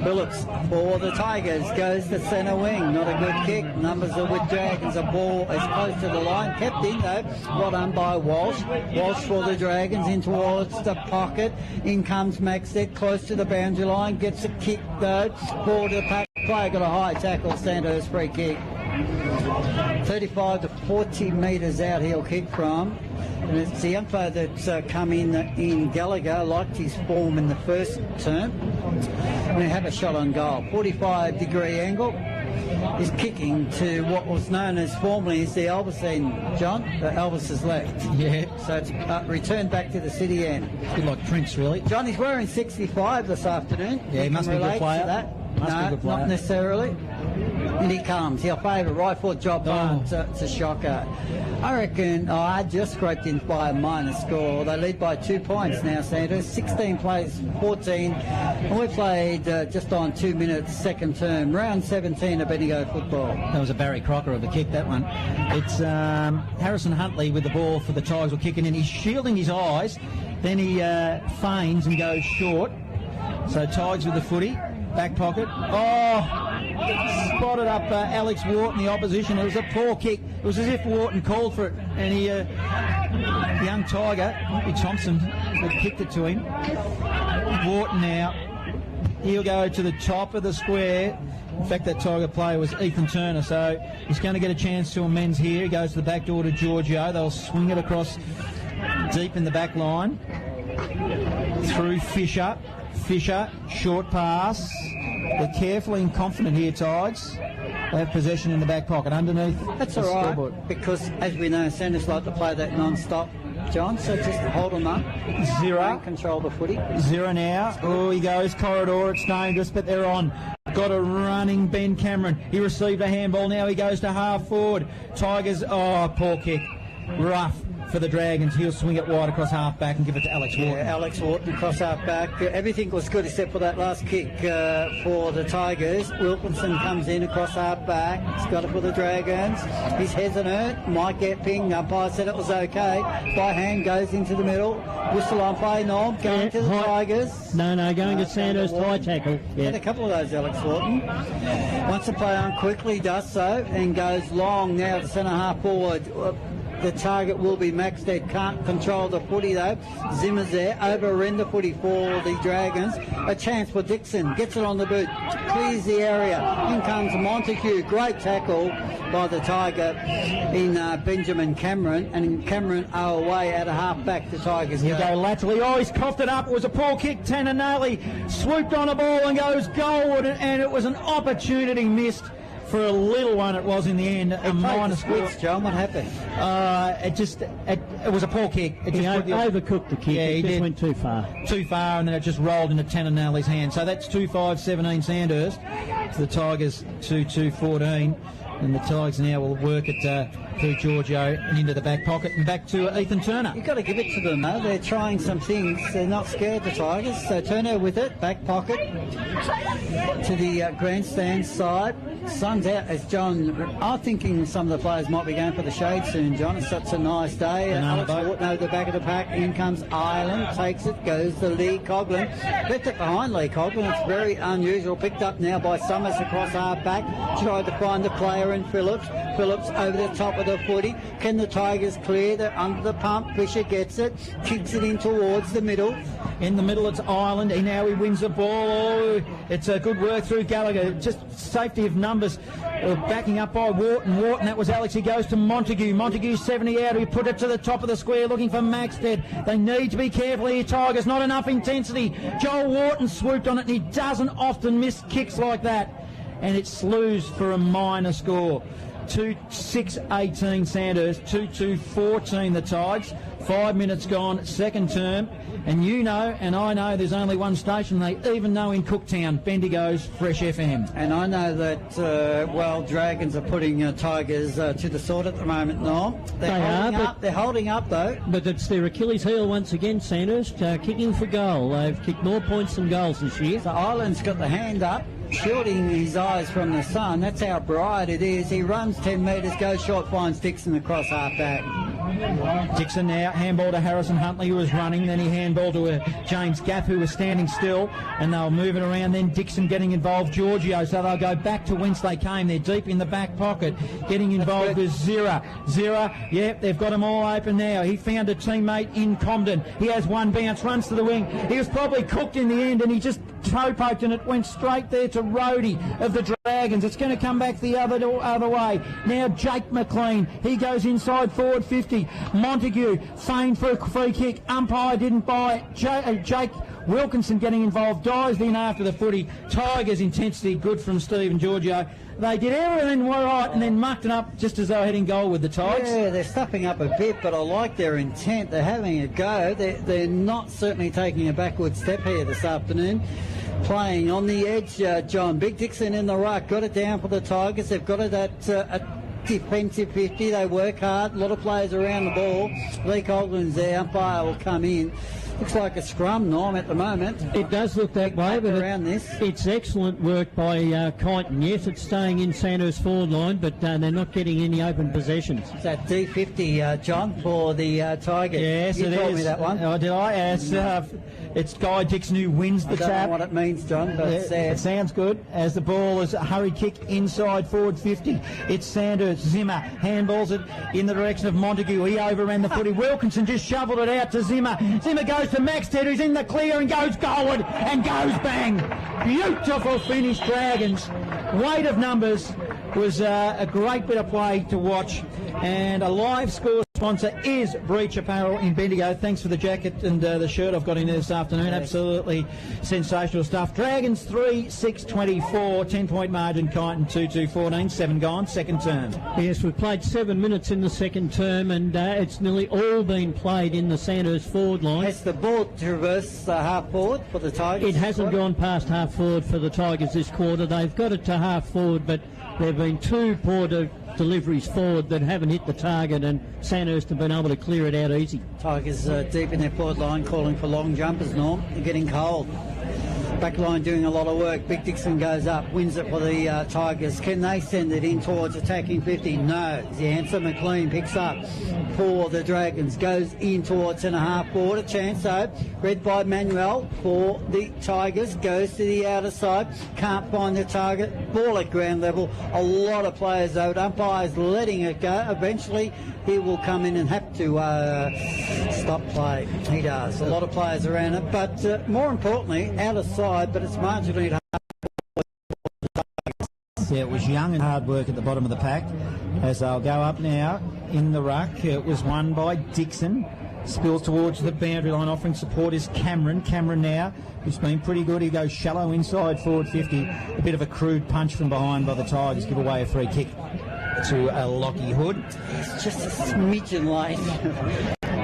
Phillips for the Tigers goes to centre wing. Not a good kick. Numbers are with Dragons. A ball is close to the line. Kept in though. Well done by Walsh. Walsh for the Dragons in towards the pocket. In comes Maxted close to the boundary line. Gets a kick though. Ball to the pack. Player got a high tackle. Sandhurst free kick. 35 to 40 metres out he'll kick from. And it's the young player that's come in Gallagher, liked his form in the first term. And he had a shot on goal. 45-degree angle. He's kicking to what was known as formerly as the Elvis end, John. Elvis has left. Yeah. So it's returned back to the city end. A bit like Prince, really. John, he's wearing 65 this afternoon. Yeah, he must be a good player. No, not necessarily. And he comes. He'll favour right foot job on. It's a shocker. I reckon I just scraped in by a minor score. They lead by 2 points now, Sandhurst. 16 plays 14. And we played just on 2 minutes, second term. Round 17 of Bendigo football. That was a Barry Crocker of the kick, that one. It's Harrison Huntley with the ball for the Tigers. We're kicking in. He's shielding his eyes. Then he feigns and goes short. So Tigers with the footy. Back pocket. Spotted up Alex Wharton, the opposition. It was a poor kick. It was as if Wharton called for it. And he, young Tiger, Thompson, had kicked it to him. Wharton now. He'll go to the top of the square. In fact, that Tiger player was Ethan Turner, so he's going to get a chance to amends here. He goes to the back door to Giorgio. They'll swing it across deep in the back line. Through Fisher. Fisher, short pass. They're carefully and confident here, Tigers. They have possession in the back pocket underneath. That's the all right, scoreboard. because as we know, Sandhurst like to play that non-stop, John, so just hold them up. Zero. And control the footy. Zero now. Oh, he goes corridor. It's dangerous, but they're on. Got a running Ben Cameron. He received a handball. Now he goes to half forward. Tigers. Oh, poor kick. Rough for the Dragons. He'll swing it wide across half back and give it to Alex Wharton. Yeah, Alex Wharton across half back. Everything was good except for that last kick for the Tigers. Wilkinson comes in across half back. He's got it for the Dragons. He's hesitant. Might get pinged. Umpire said it was okay. By hand goes into the middle. Whistle on play. Norm going to the Tigers. No, going to Sandhurst. High tackle. Had a couple of those, Alex Wharton. Wants to play on quickly, does so, and goes long now to centre half forward. The target will be Maxted. Can't control the footy though. Zimmer's there. Over-rend the footy for the Dragons. A chance for Dixon. Gets it on the boot. Clears the area. In comes Montague. Great tackle by the Tiger in Benjamin Cameron. And Cameron are away at a half-back. The Tigers He'll go laterally. Oh, he's coughed it up. It was a poor kick. Tananali swooped on a ball and goes goalward. And it was an opportunity missed. For a little one, it was in the end a minor score. John, what happened? It was a poor kick. It He just overcooked the kick. Yeah, It he just did. went too far. Too far, and then it just rolled into Tananali's hand. So that's 2-5-17 Sandhurst to the Tigers 2-2-14. And the Tigers now will work at through Giorgio and into the back pocket and back to Ethan Turner. You've got to give it to them, though. They're trying some things. They're not scared, the Tigers. So Turner with it, back pocket to the grandstand side. Sun's out as John. I'm thinking some of the players might be going for the shade soon, John. It's such a nice day. Alex Wharton over the back of the pack. In comes Ireland, takes it, goes to Lee Coughlin. Left it behind Lee Coughlin. It's very unusual. Picked up now by Summers across our back. Tried to find the player in Phillips. Phillips over the top of the footy. Can the Tigers clear? They're under the pump. Fisher gets it, kicks it in towards the middle. In the middle, it's Ireland. He wins the ball. Oh, it's a good work through Gallagher. Just safety of numbers. Backing up by Wharton. That was Alex. He goes to Montague. Montague 70 out. He put it to the top of the square looking for Maxted. They need to be careful here, Tigers. Not enough intensity. Joel Wharton swooped on it, and he doesn't often miss kicks like that. And it slews for a minor score. 2-6-18 Sandhurst, 2-2-14 the Tigers. 5 minutes gone, second term. And you know, and I know, there's only one station. They even know in Cooktown, Bendigo's Fresh FM. And I know that, Dragons are putting Tigers to the sword at the moment, Norm. They're holding up, though. But it's their Achilles heel once again, Sandhurst, kicking for goal. They've kicked more points than goals this year. So Ireland's got the hand up, shielding his eyes from the sun. That's how bright it is. He runs 10 metres, goes short, finds Dixon across half back. Dixon now, handball to Harrison Huntley, who was running. Then he handball to James Gaff, who was standing still. And they'll move it around. Then Dixon getting involved, Giorgio. So they'll go back to whence they came. They're deep in the back pocket. Getting involved with Zira. Yep, they've got them all open now. He found a teammate in Comden. He has one bounce, runs to the wing. He was probably cooked in the end, and he just toe poked, and it went straight there to Rhodey of the Dragons. It's going to come back the other way. Now Jake McLean. He goes inside forward 50. Montague feigned for a free kick. Umpire didn't buy it. Jake Wilkinson getting involved. Dives in after the footy. Tigers intensity good from Steve and Giorgio. They did everything right and then mucked it up just as they were heading goal with the Tigers. Yeah, they're stuffing up a bit, but I like their intent. They're having a go. They're not certainly taking a backward step here this afternoon. Playing on the edge, John. Big Dixon in the ruck. Got it down for the Tigers. They've got it at a defensive 50. They work hard. A lot of players around the ball. Lee Coghlan's there. Umpire will come in. Looks like a scrum, Norm, at the moment. It does look that way, but it's excellent work by Kyneton. Yes, it's staying in Sandhurst forward line, but they're not getting any open possessions. It's that D50, John, for the Tigers. Yes, you told me that one. Oh, did I? It's Guy Dixon who wins the tap. I don't know what it means, John, but it sounds good. As the ball is a hurry kick inside forward 50. It's Sandhurst. Zimmer handballs it in the direction of Montague. He overran the footy. Wilkinson just shoveled it out to Zimmer. Zimmer goes to Maxted, who's in the clear and goes goalward and goes bang. Beautiful finish, Dragons. Weight of numbers was a great bit of play to watch, and a live score sponsor is Breach Apparel in Bendigo. Thanks for the jacket and the shirt I've got in there this afternoon. Absolutely sensational stuff. Dragons 3-6-24, 10-point margin. Kyneton 2-2-14, 7 gone, second term. Yes, we've played 7 minutes in the second term, and it's nearly all been played in the Sandhurst forward line. Has the ball traversed half forward for the Tigers? It hasn't gone past half forward for the Tigers this quarter. They've got it to half forward, but there have been 2 poor deliveries forward that haven't hit the target, and Sandhurst have been able to clear it out easy. Tigers deep in their forward line, calling for long jumpers, Norm. They're getting cold. Back line doing a lot of work. Big Dixon goes up, wins it for the Tigers. Can they send it in towards attacking 50? No. The answer. McLean picks up for the Dragons, goes in towards centre half forward. A chance though, read by Manuel for the Tigers, goes to the outer side, can't find the target. Ball at ground level. A lot of players out. Umpires letting it go. Eventually he will come in and have to stop play. He does. A lot of players around it, but more importantly, out of sight, but it's marginally hard. Yeah, it was young and hard work at the bottom of the pack as they'll go up now in the ruck. It was won by Dixon. Spills towards the boundary line, offering support is Cameron. Cameron now, who's been pretty good. He goes shallow inside forward 50. A bit of a crude punch from behind by the Tigers. Give away a free kick to Lockie Hood. It's just a smidgen late.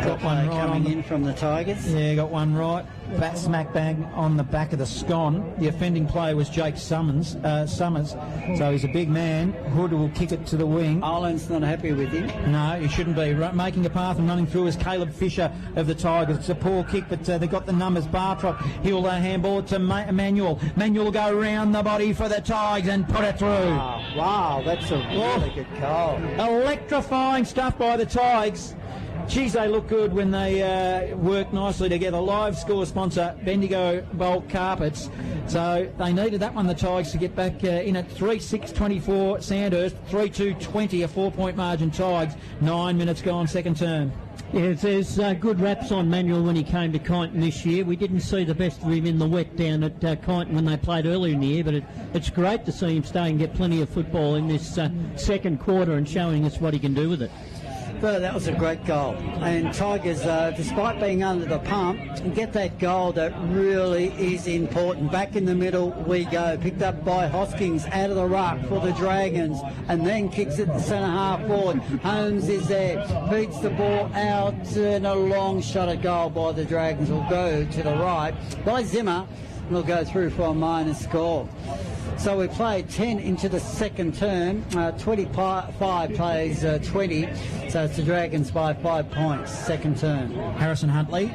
Got one right coming in from the Tigers. Yeah, got one right. Bat smack bang on the back of the scone. The offending player was Jake Summers, so he's a big man. Hood will kick it to the wing. Ireland's not happy with him. No, he shouldn't be. Making a path and running through is Caleb Fisher of the Tigers. It's a poor kick, but they've got the numbers. Bartrop, he'll handball it to Manuel. Manuel will go round the body for the Tigers and put it through. Wow, that's a really good goal. Electrifying stuff by the Tigers. Geez, they look good when they work nicely together. Live score sponsor, Bendigo Bulk Carpets. So they needed that one, the Tigers, to get back in at 3-6-24 Sandhurst, 3-2-20, a 4-point margin Tigers. 9 minutes gone, second term. Yes, there's good raps on Manuel when he came to Kyneton this year. We didn't see the best of him in the wet down at Kyneton when they played earlier in the year, but it's great to see him stay and get plenty of football in this second quarter and showing us what he can do with it. But that was a great goal. And Tigers, despite being under the pump, get that goal that really is important. Back in the middle we go. Picked up by Hoskins out of the ruck for the Dragons, and then kicks it to centre half forward. Holmes is there, beats the ball out, and a long shot at goal by the Dragons will go to the right by Zimmer. Will go through for a minus score. So we played 10 into the second term, 25 plays 20, so it's the Dragons by 5 points, second term. Harrison Huntley,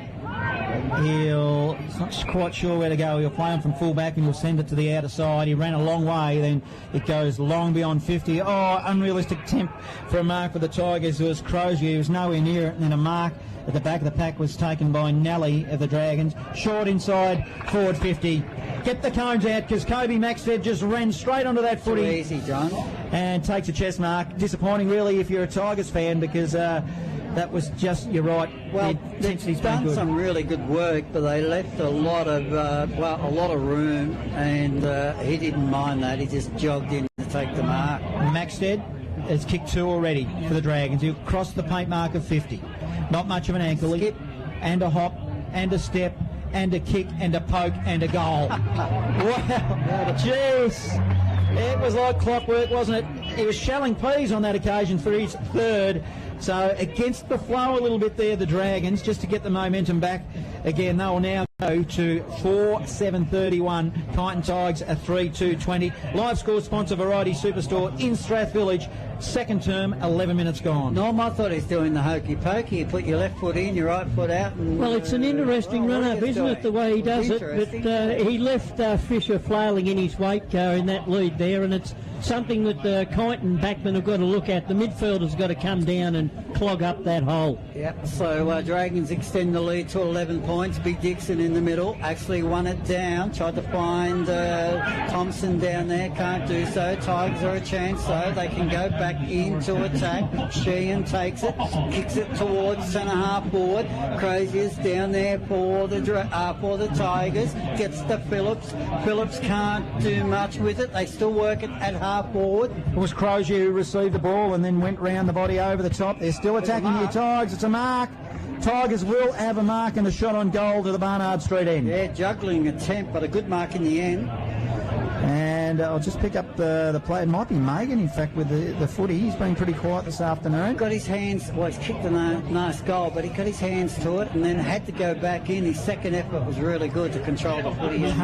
he's not quite sure where to go. He'll play him from full back and he'll send it to the outer side. He ran a long way, then it goes long beyond 50. Oh, unrealistic attempt for a mark for the Tigers. It was Crozier, he was nowhere near it, and then a mark at the back of the pack was taken by Nally of the Dragons. Short inside, forward 50. Get the cones out because Kobe Maxted just ran straight onto that footy. Too easy, John. And takes a chest mark. Disappointing, really, if you're a Tigers fan, because that was just, you're right. Well, they've done some really good work, but they left a lot of room, and he didn't mind that. He just jogged in to take the mark. Maxted has kicked 2 already for the Dragons. He'll cross the paint mark of 50. Not much of an ankle. Skip. And a hop, and a step, and a kick, and a poke, and a goal. Wow. Jeez. It was like clockwork, wasn't it? He was shelling peas on that occasion for his third. So against the flow a little bit there, the Dragons, just to get the momentum back. Again, they will now go to 4-7-31. Kyneton Tigers a 3-2-20. Live score sponsor Variety Superstore in Strath Village. Second term, 11 minutes gone. Norm, I thought he's doing the hokey pokey. You put your left foot in, your right foot out. And, well, it's an interesting run-up, isn't it, the way he does it? But he left Fisher flailing in his wake in that lead there, and it's something that the Kyneton backmen have got to look at. The midfielder's got to come down and clog up that hole. Yep, so Dragons extend the lead to 11 points. points. Big Dixon in the middle, actually won it down, tried to find Thompson down there, can't do so. Tigers are a chance though, they can go back into attack. Sheehan takes it, kicks it towards centre half forward. Crazy is down there for the Tigers, gets to Phillips. Phillips can't do much with it, they still work it at half forward. It was Crozier who received the ball and then went round the body over the top. They're still attacking the Tigers. It's a mark. Tigers will have a mark and a shot on goal to the Barnard Street end. Yeah, juggling attempt, but a good mark in the end. And I'll just pick up the play. It might be Megan, in fact, with the footy. He's been pretty quiet this afternoon. Got his hands, well, he's kicked a nice goal, but he got his hands to it and then had to go back in. His second effort was really good to control the footy. Came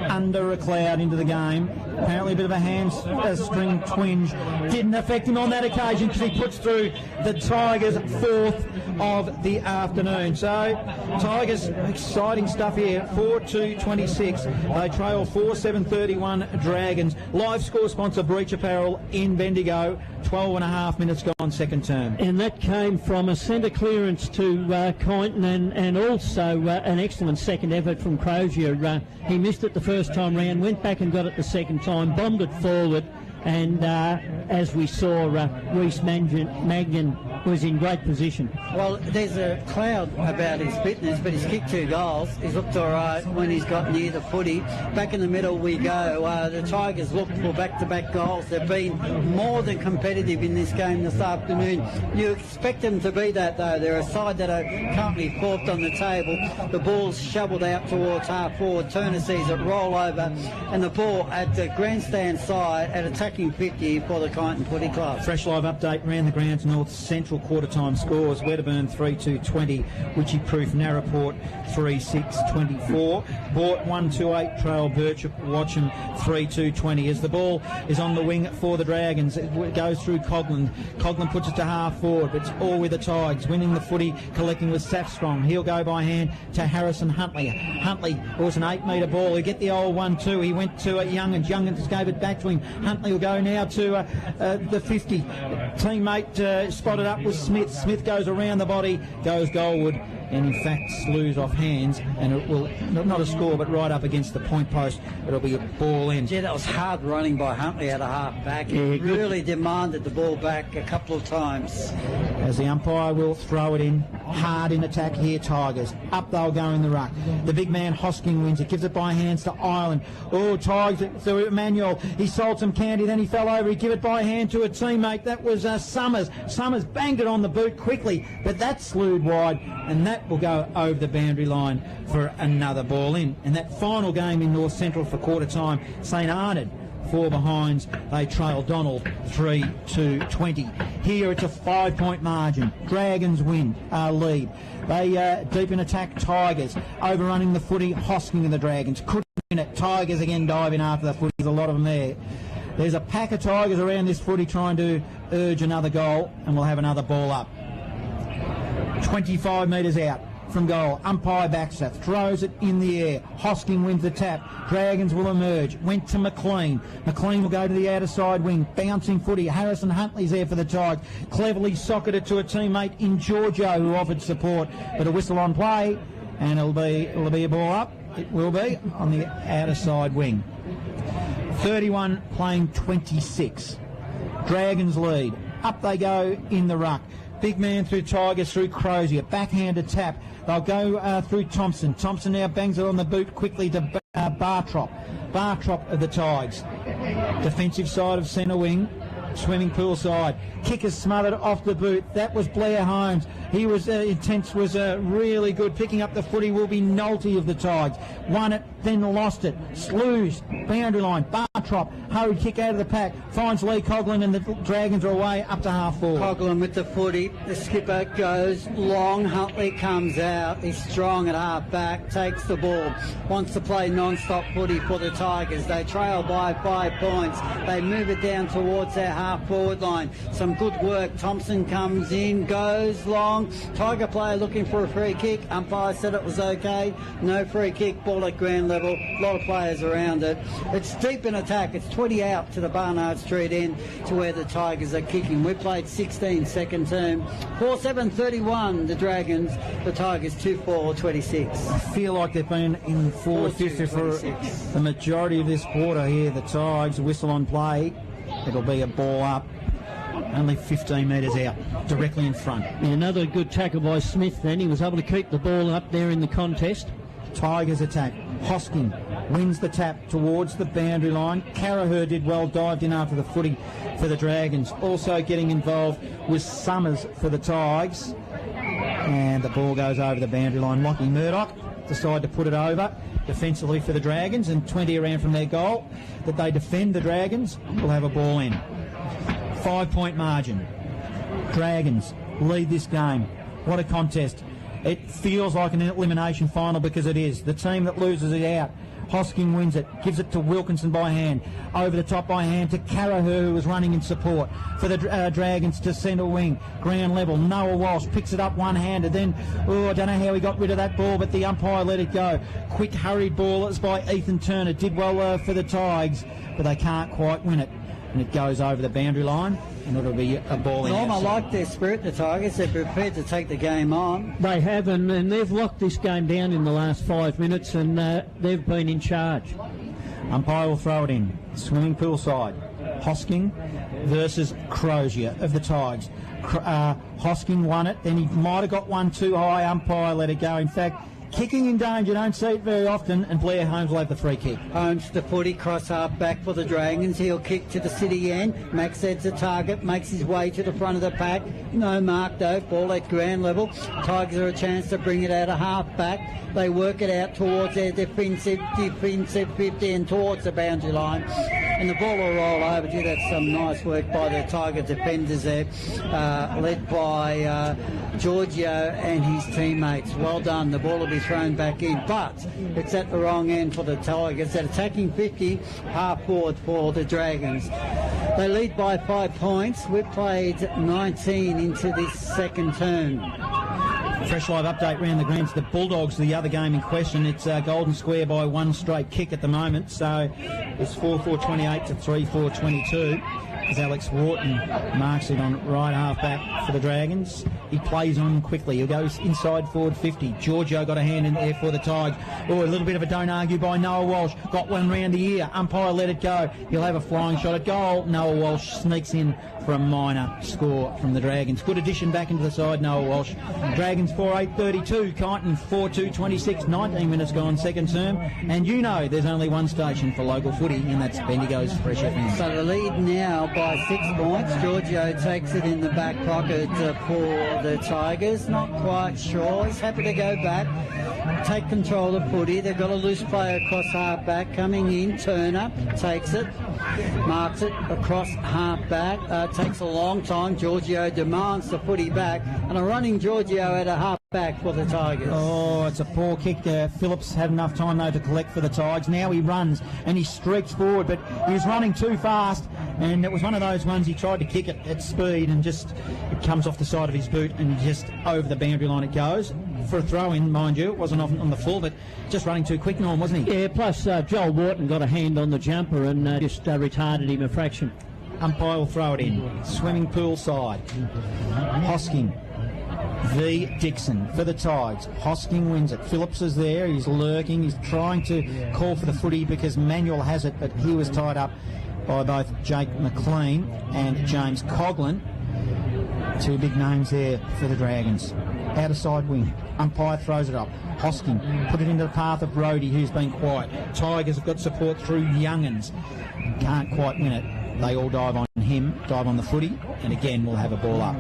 under a cloud into the game. Apparently a bit of a hamstring twinge. Didn't affect him on that occasion because he puts through the Tigers' fourth of the afternoon. So, Tigers, exciting stuff here. 4-2-26. They trail 4-7-31 Dragons. Live score sponsor Breach Apparel in Bendigo. 12.5 minutes gone, second term. And that came from a centre clearance to Kyneton and also an excellent second effort from Crozier. He missed it the first time round, went back and got it the second time, bombed it forward, and as we saw, Reece Magnan was in great position. Well, there's a cloud about his fitness, but he's kicked 2 goals. He's looked all right when he's got near the footy. Back in the middle we go. The Tigers look for back-to-back goals. They've been more than competitive in this game this afternoon. You expect them to be that, though. They're a side that are currently fourth on the table. The ball's shoveled out towards half forward. Turner sees it roll over, and the ball at the grandstand side at attacking 50 for the Kyneton Footy Club. Fresh live update around the grounds. North Central quarter-time scores. Wedderburn 3-2-20. Witchy-Proof Narraport 3-6-24. Bort 1-2-8. Trail Birchip Watcham 3-2-20. As the ball is on the wing for the Dragons, it goes through Coglan. Coglan puts it to half forward, but it's all with the Tigers. Winning the footy, collecting with Safstrong. He'll go by hand to Harrison Huntley. Huntley was an 8-metre ball. He'll get the old 1-2. He went to Youngans. Youngans gave it back to him. Huntley will go now to the 50. Teammate spotted up with Smith. Smith goes around the body, goes goalward, and in fact slews off hands, and it will not a score but right up against the point post. It'll be a ball in. Yeah, that was hard running by Huntley at a half back. He really demanded the ball back a couple of times. As the umpire will throw it in, hard in attack here, Tigers. Up they'll go in the ruck. The big man Hosking wins it, gives it by hands to Ireland. Oh, Tigers, so Emmanuel, he sold some candy, then he fell over, he give it by hand to a teammate. That was Summers. Summers banged it on the boot quickly, but that slewed wide, and that will go over the boundary line for another ball in. And that final game in North Central for quarter time, St Arnaud 4 behinds. They trail Donald 3-2-20. Here it's a 5-point margin. Dragons win, lead. They deep in attack, Tigers overrunning the footy. Hosking and the Dragons couldn't win it. Tigers again diving after the footy. There's a lot of them there. There's a pack of Tigers around this footy trying to urge another goal, and we'll have another ball up. 25 metres out from goal. Umpire backs it, throws it in the air. Hosking wins the tap. Dragons will emerge. Went to McLean. McLean will go to the outer side wing. Bouncing footy. Harrison Huntley's there for the Tigers. Cleverly socketed to a teammate in Giorgio who offered support. But a whistle on play, and it'll be a ball up. It will be on the outer side wing. 31 playing 26. Dragons lead. Up they go in the ruck. Big man through Tigers, through Crozier. Backhanded tap. They'll go through Thompson. Thompson now bangs it on the boot quickly to Bartrop. Bartrop of the Tigers. Defensive side of centre wing. Swimming pool side. Kickers smothered off the boot. That was Blair Holmes. He was intense, was really good. Picking up the footy will be Nolte of the Tigers. Won it, then lost it. Slews, boundary line. Bartrop, hurried kick out of the pack. Finds Lee Coglan, and the Dragons are away up to half forward. Coglan with the footy. The skipper goes long. Huntley comes out. He's strong at half back. Takes the ball. Wants to play non-stop footy for the Tigers. They trail by 5 points. They move it down towards their half forward line. Some good work. Thompson comes in, goes long. Tiger player looking for a free kick. Umpire said it was okay. No free kick. Ball at ground level. A lot of players around it. It's deep in attack. attack. It's 20 out to the Barnard Street end to where the Tigers are kicking. We played 16 second term. 4-7-31 the Dragons. The Tigers 2-4-26. I feel like they've been in forward 50 for the majority of this quarter here. The Tigers whistle on play. It'll be a ball up. Only 15 metres out, directly in front. Yeah, another good tackle by Smith then. He was able to keep the ball up there in the contest. Tigers attack. Hosking wins the tap towards the boundary line. Carraher did well, dived in after the footy for the Dragons. Also getting involved was Summers for the Tigers. And the ball goes over the boundary line. Lockie Murdoch decide to put it over defensively for the Dragons, and 20 around from their goal. That they defend the Dragons will have a ball in. 5-point margin. Dragons lead this game. What a contest. It feels like an elimination final because it is. The team that loses it out. Hosking wins it, gives it to Wilkinson by hand. Over the top by hand to Carraher, who was running in support for the Dragons to centre wing. Ground level. Noah Walsh picks it up one-handed. Then, I don't know how he got rid of that ball, but the umpire let it go. Quick, hurried ball. It's by Ethan Turner. Did well for the Tigers, but they can't quite win it. And it goes over the boundary line, and it'll be a ball in. I like their spirit, the Tigers. They're prepared to take the game on. They have, and they've locked this game down in the last 5 minutes, and they've been in charge. Umpire will throw it in. Swimming pool side. Hosking versus Crozier of the Tigers. Hosking won it, then he might have got one too high. Umpire let it go. In fact, kicking in danger, don't see it very often, and Blair Holmes will have the free kick. Holmes to footy, cross half back for the Dragons. He'll kick to the city end. Max Ed's a target, makes his way to the front of the pack. No mark though, ball at ground level. Tigers are a chance to bring it out of half back. They work it out towards their defensive 50 and towards the boundary line. And the ball will roll over. Gee, that's some nice work by the Tiger defenders there, led by Giorgio and his teammates. Well done. The ball will be thrown back in, but it's at the wrong end for the Tigers. At attacking 50, half forward for the Dragons. They lead by 5 points. We've played 19 into this second term. Fresh live update round the greens. The Bulldogs, the other game in question, it's Golden Square by one straight kick at the moment. So it's 4-4-28 to 3-4-22. As Alex Wharton marks it on right half back for the Dragons. He plays on quickly. He'll go inside forward 50. Giorgio got a hand in there for the Tigers. Oh, a little bit of a don't argue by Noah Walsh. Got one round the ear. Umpire let it go. He'll have a flying shot at goal. Noah Walsh sneaks in for a minor score from the Dragons. Good addition back into the side, Noah Walsh. Dragons 4-8-32. Kyneton 4-2-26. 19 minutes gone, second term. And you know there's only one station for local footy, and that's Bendigo's Fresh FM. So the lead now by 6 points. Giorgio takes it in the back pocket for the Tigers. Not quite sure. He's happy to go back, take control of footy. They've got a loose player across half back coming in. Turner takes it, marks it across half back. Takes a long time. Giorgio demands the footy back, and a running Giorgio at a half back for the Tigers. Oh, it's a poor kick there. Phillips had enough time though to collect for the Tigers. Now he runs and he streaks forward, but he was running too fast, and it was one of those ones he tried to kick it at speed and just it comes off the side of his boot and just over the boundary line it goes. For a throw-in, mind you, it wasn't on the full, but just running too quick, Norm, wasn't he? Yeah, plus Joel Wharton got a hand on the jumper and just retarded him a fraction. Umpire will throw it in. Swimming pool side. Hosking v. Dixon for the Tigers. Hosking wins it. Phillips is there. He's lurking. He's trying to call for the footy because Manuel has it, but he was tied up by both Jake McLean and James Coughlin. Two big names there for the Dragons. Out of side wing. Umpire throws it up. Hosking put it into the path of Brodie, who's been quiet. Tigers have got support through Youngans. Can't quite win it. They all dive on him, dive on the footy, and again we'll have a ball up.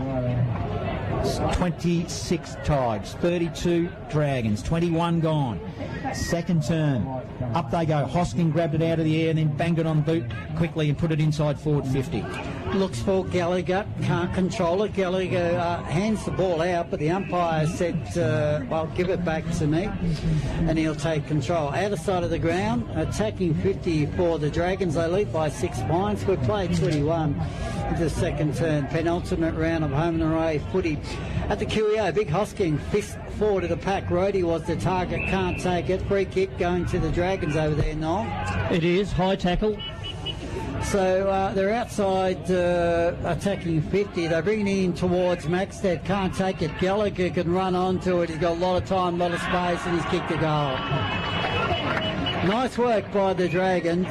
26 Tigers, 32 Dragons, 21 gone. Second term. Up they go. Hosking grabbed it out of the air and then banged it on the boot quickly and put it inside forward 50. Looks for Gallagher, can't control it. Gallagher hands the ball out, but the umpire said, well, give it back to me, and he'll take control. Out of sight of the ground, attacking 50 for the Dragons. They lead by 6 points. We've played 21 into the second turn. Penultimate round of home and away footy. At the QEO, Big Hosking, fist forward of the pack. Rhodey was the target, can't take it. Free kick going to the Dragons over there, Noel. It is, high tackle. So they're outside attacking 50. They're bringing it in towards Maxted. Can't take it. Gallagher can run onto it. He's got a lot of time, a lot of space, and he's kicked a goal. Nice work by the Dragons.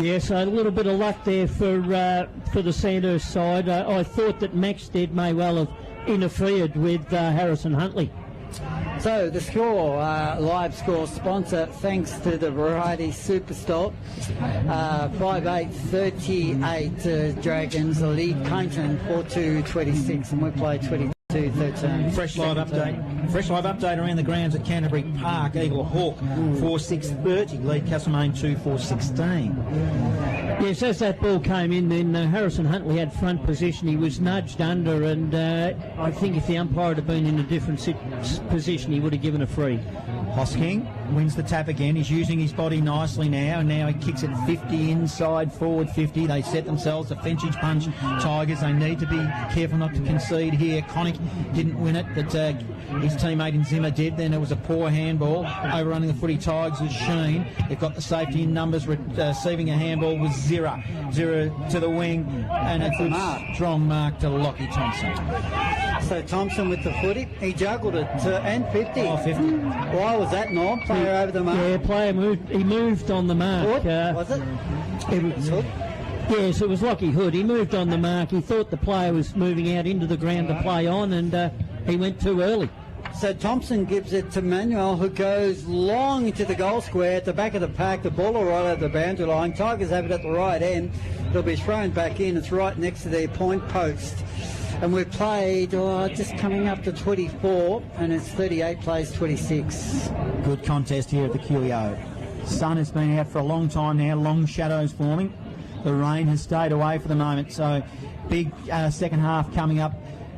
Yes, a little bit of luck there for the Sandhurst side. I thought that Maxted may well have interfered with Harrison Huntley. So the score, live score sponsor, thanks to the Variety Superstore, 5-8-38 Dragons lead Kyneton 4-2-26, and we play 22-13. Fresh live update around the grounds at Canterbury Park. Eagle Hawk 4-6-30, lead Castlemaine 2-4-16. Yes, as that ball came in, then Harrison Huntley had front position. He was nudged under, and I think if the umpire had been in a different position, he would have given a free. Hosking wins the tap again. He's using his body nicely now, and now he kicks it 50 inside, forward 50. They set themselves a Fenchage punch. Tigers, they need to be careful not to concede here. Connick didn't win it, but his teammate in Zimmer did. Then there was a poor handball. Overrunning the footy Tigers was Sheen. They've got the safety in numbers. Receiving a handball was Zira to the wing, and a good strong mark to Lockie Thompson. So Thompson with the footy, he juggled it and 50. Oh, 50. Why was that, Norm? Player over the mark. Yeah, player moved. He moved on the mark. Was it? It was Hood. Yes, it was Lockie Hood. He moved on the mark. He thought the player was moving out into the ground to play on, and he went too early. So Thompson gives it to Manuel, who goes long into the goal square at the back of the pack. The ball will right over the boundary line. Tigers have it at the right end. It'll be thrown back in. It's right next to their point post. And we've played just coming up to 24, and it's 38 plays 26. Good contest here at the QEO. Sun has been out for a long time now, long shadows forming. The rain has stayed away for the moment, so big second half coming up.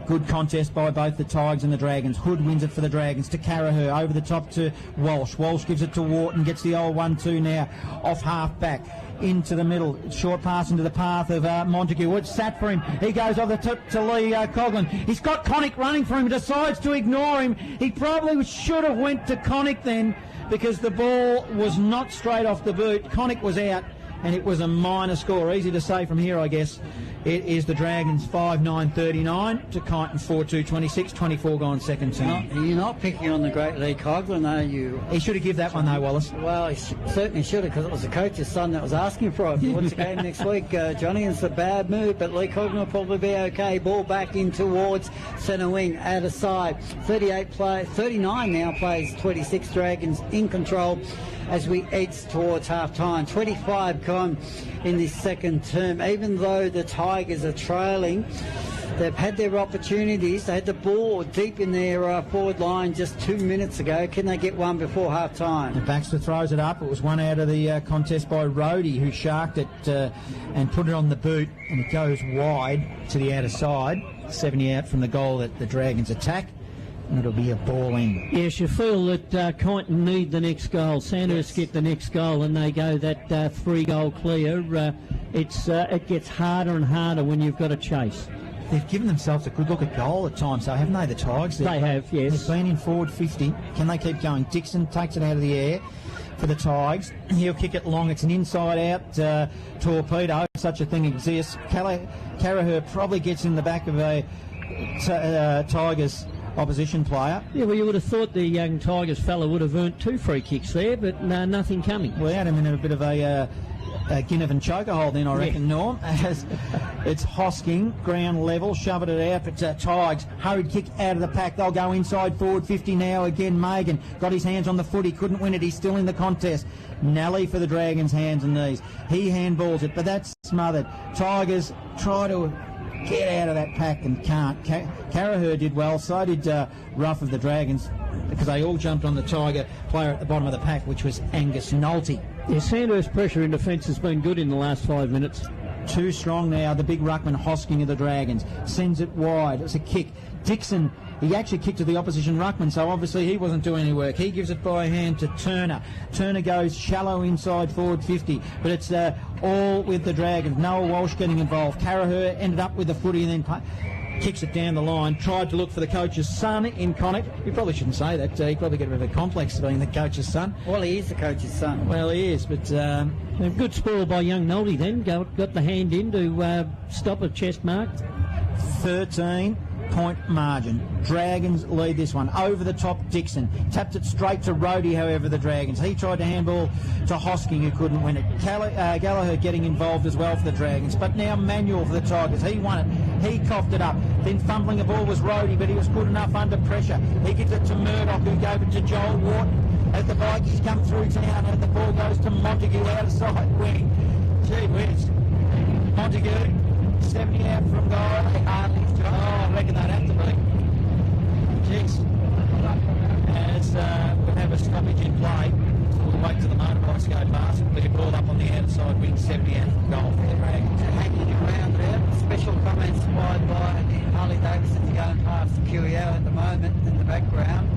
Good contest by both the Tigers and the Dragons. Hood wins it for the Dragons to Carraher, over the top to Walsh. Walsh gives it to Wharton, gets the old 1-2 now, off half back. Into the middle, short pass into the path of Montague. It's sat for him. He goes over the tip to Lee Coughlin. He's got Connick running for him. He decides to ignore him. He probably should have went to Connick then, because the ball was not straight off the boot. Connick was out, and it was a minor score. Easy to say from here, I guess. It is the Dragons 5-9-39 to Kyneton 4-2-26, 24 gone second term. You're not picking on the great Lee Coughlin, are you? He should have given that one though, Wallace. Well, he certainly should have, because it was the coach's son that was asking for it. What's the game next week, Johnny? It's a bad move, but Lee Coughlin will probably be okay. Ball back in towards centre wing, out of side. 39 now plays 26 Dragons in control as we edge towards half-time. 25 gone in this second term. Even though the Tigers are trailing, they've had their opportunities. They had the ball deep in their forward line just 2 minutes ago. Can they get one before half-time? Baxter throws it up. It was one out of the contest by Rhodey, who sharked it and put it on the boot, and it goes wide to the outer side. 70 out from the goal that the Dragons attack. And it'll be a ball in. Yes, you feel that Kyneton need the next goal. Sandhurst get the next goal, and they go that 3-goal clear. It gets harder and harder when you've got to chase. They've given themselves a good look at goal at times, though, haven't they, the Tigers? They have, yes. They've been in forward 50. Can they keep going? Dixon takes it out of the air for the Tigers. He'll kick it long. It's an inside-out torpedo. Such a thing exists. Carraher probably gets in the back of a Tigers opposition player. Yeah, well, you would have thought the young Tigers fella would have earned 2 free kicks there, but nothing coming. We had him in a bit of a Ginnivan choker hole then, I reckon, Norm. As it's Hosking, ground level, shoving it out, but Tigers, hurried kick out of the pack. They'll go inside forward 50 now. Again, Megan got his hands on the foot. He couldn't win it. He's still in the contest. Nally for the Dragons, hands and knees. He handballs it, but that's smothered. Tigers try to get out of that pack and can't. Carraher did well, so did Ruff of the Dragons, because they all jumped on the Tiger player at the bottom of the pack, which was Angus Nolte. Yeah, Sandhurst pressure in defence has been good in the last 5 minutes. Too strong now. The big ruckman Hosking of the Dragons sends it wide. It's a kick. Dixon, he actually kicked to the opposition ruckman, so obviously he wasn't doing any work. He gives it by hand to Turner. Turner goes shallow inside forward 50, but it's all with the Dragons. Noah Walsh getting involved. Carraher ended up with the footy and then kicks it down the line, tried to look for the coach's son in Kyneton. You probably shouldn't say that. He probably get a bit of a complex being the coach's son. Well, he is the coach's son. Well, he is, but... A good spoil by young Noldy then. Got the hand in to stop a chest mark. 13-point margin. Dragons lead this one. Over the top, Dixon. Tapped it straight to Rhodey, however, the Dragons. He tried to handball to Hosking, who couldn't win it. Gallagher getting involved as well for the Dragons. But now Manuel for the Tigers. He won it. He coughed it up. Then fumbling the ball was Rhodey, but he was good enough under pressure. He gives it to Murdoch, who gave it to Joel Wharton. As the Vikings come through town, and the ball goes to Montague out of side wing. Gee whiz. Montague, 70 out from goal. They hardly... Oh, I reckon they'd have to be. Jeez. As we have a stoppage in play, we'll wait till the motorbikes go past. We'll be brought up on the outside wing, 70 out from goal for the Dragons. Hanging around there. Special comments supplied by Harley Davidson going past the QEO at the moment in the background.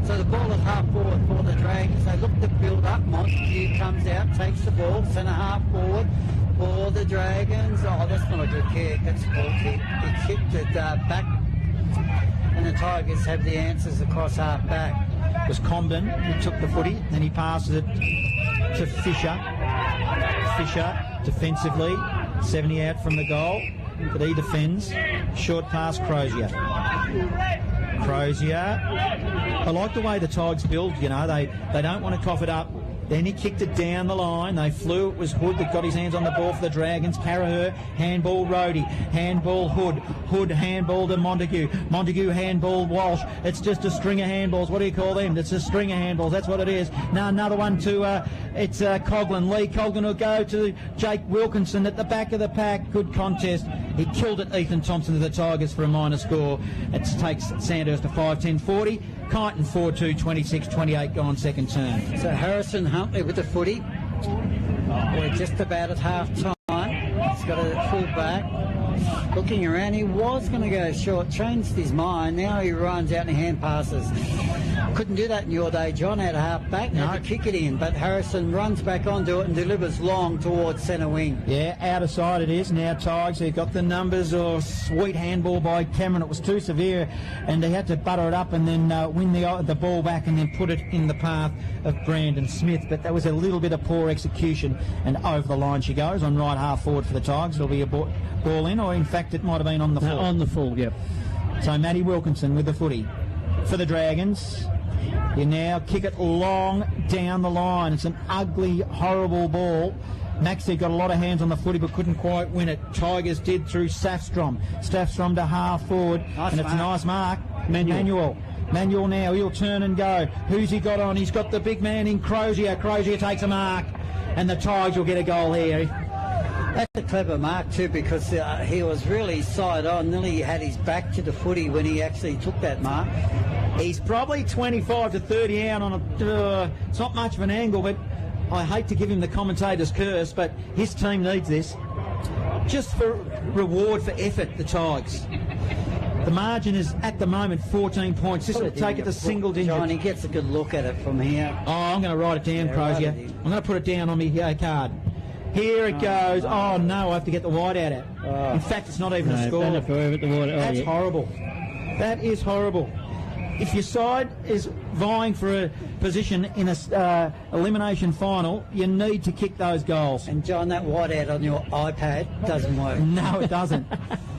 So the ball is half forward for the Dragons. They look to build up. Montague comes out, takes the ball, centre half forward for the Dragons. Oh, that's not a good kick. That's a ball kick. He kicked it back, and the Tigers have the answers across half back. It was Comden who took the footy, then he passes it to Fisher. Fisher defensively, 70 out from the goal, but he defends. Short pass, Crozier. I like the way the Tigers build, you know, they don't want to cough it up. Then he kicked it down the line. They flew. It was Hood that got his hands on the ball for the Dragons. Carraher, handball Rhodey. Handball Hood. Hood handball to Montague. Montague handball Walsh. It's just a string of handballs. What do you call them? It's a string of handballs. That's what it is. Now another one to, it's Coughlin. Lee Coughlin will go to Jake Wilkinson at the back of the pack. Good contest. He killed it, Ethan Thompson, to the Tigers for a minor score. It takes Sandhurst to 5-10-40. Kyneton 4-2, 26-28 gone second term. So Harrison Huntley with the footy. We're just about at half time. He's got a full back. Looking around, he was going to go short, changed his mind. Now he runs out and hand passes. Couldn't do that in your day, John, out of half back. No. Had to kick it in, but Harrison runs back onto it and delivers long towards centre wing. Yeah, out of side it is. Now Tigers, they've got the numbers. Oh, sweet handball by Cameron. It was too severe, and they had to butter it up and then win the ball back and then put it in the path of Brandon Smith. But that was a little bit of poor execution, and over the line she goes on right half forward for the Tigers. It'll be a ball in, or in fact it might have been on the full. On the full, yep. So Matty Wilkinson with the footy for the Dragons. You now kick it long down the line. It's an ugly, horrible ball. Maxey got a lot of hands on the footy but couldn't quite win it. Tigers did through Safstrom. Safstrom to half forward. Nice and mark. It's a nice mark. Manuel now, he'll turn and go. Who's he got on? He's got the big man in Crozier. Crozier takes a mark. And the Tigers will get a goal here. That's a clever mark too, because he was really side on. Nearly had his back to the footy when he actually took that mark. He's probably 25 to 30 out on a... it's not much of an angle, but I hate to give him the commentator's curse, but his team needs this. Just for reward for effort, the Tigers. The margin is, at the moment, 14 points. This will take it to single digits. John, he gets a good look at it from here. Oh, I'm going to write it down, Crozier. I'm going to put it down on my card. Here it goes. Oh, no, I have to get the white out of it. In fact, it's not even a score. That's horrible. That is horrible. If your side is vying for a position in a elimination final, you need to kick those goals. And John, that whiteout on your iPad doesn't work. No, it doesn't.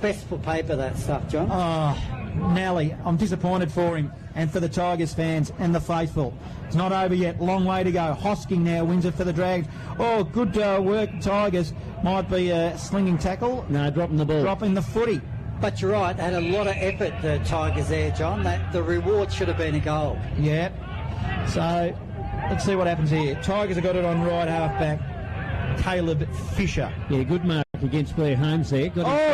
Best for paper, that stuff, John. Oh, Nally, I'm disappointed for him and for the Tigers fans and the faithful. It's not over yet. Long way to go. Hosking now wins it for the Dragons. Oh, good work, Tigers. Might be a slinging tackle. No, dropping the ball. Dropping the footy. But you're right, they had a lot of effort, the Tigers there, John. The reward should have been a goal. Yeah. So, let's see what happens here. Tigers have got it on right half back. Caleb Fisher. Yeah, good mark against Blair Holmes there. He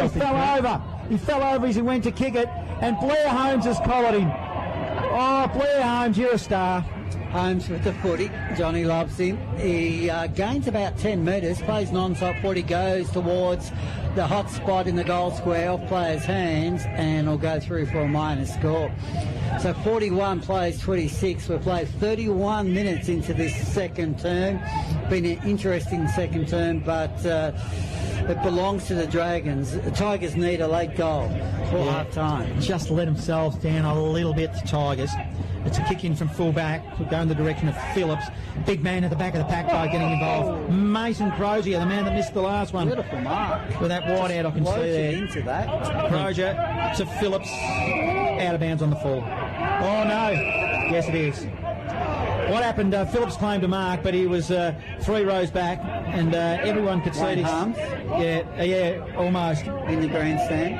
fell over. He fell over as he went to kick it, and Blair Holmes has collared him. Oh, Blair Holmes, you're a star. Holmes with the footy. Johnny loves him. He gains about 10 metres, plays non-stop footy, goes towards the hot spot in the goal square off players' hands, and will go through for a minor score. So 41 plays 26. We've played 31 minutes into this second term. Been an interesting second term, but it belongs to the Dragons. The Tigers need a late goal for half time. Just let themselves down a little bit, the Tigers. It's a kick in from full back, going in the direction of Phillips. Big man at the back of the pack by getting involved. Mason Crozier, the man that missed the last one. Beautiful mark. With that wide out, I can see there. Into that. Crozier to Phillips, out of bounds on the fall. Oh no! Yes, it is. What happened? Phillips claimed a mark, but he was 3 rows back, and everyone could see this. Yeah, almost in the grandstand.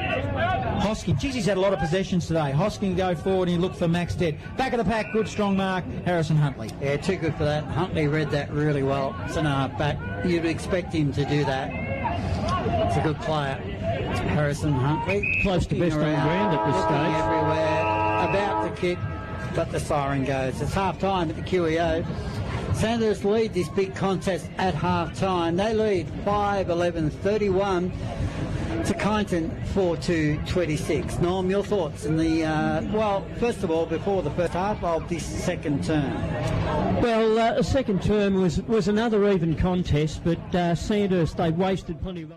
Hosking, geez, he's had a lot of possessions today. Hosking go forward and he looked for Max Dead. Back of the pack, good strong mark, Harrison Huntley. Yeah, too good for that. Huntley read that really well. Centre back, you'd expect him to do that. It's a good player. Harrison Huntley. Close to best on the ground at this stage. Everywhere, about to kick, but the siren goes. It's half time at the QEO. Sandhurst lead this big contest at half time. They lead 5-11-31 to Kyneton 4-2-26. Norm, your thoughts in the, well, first of all, before the first half of this second term? Well, the second term was another even contest, but Sandhurst, they wasted plenty of...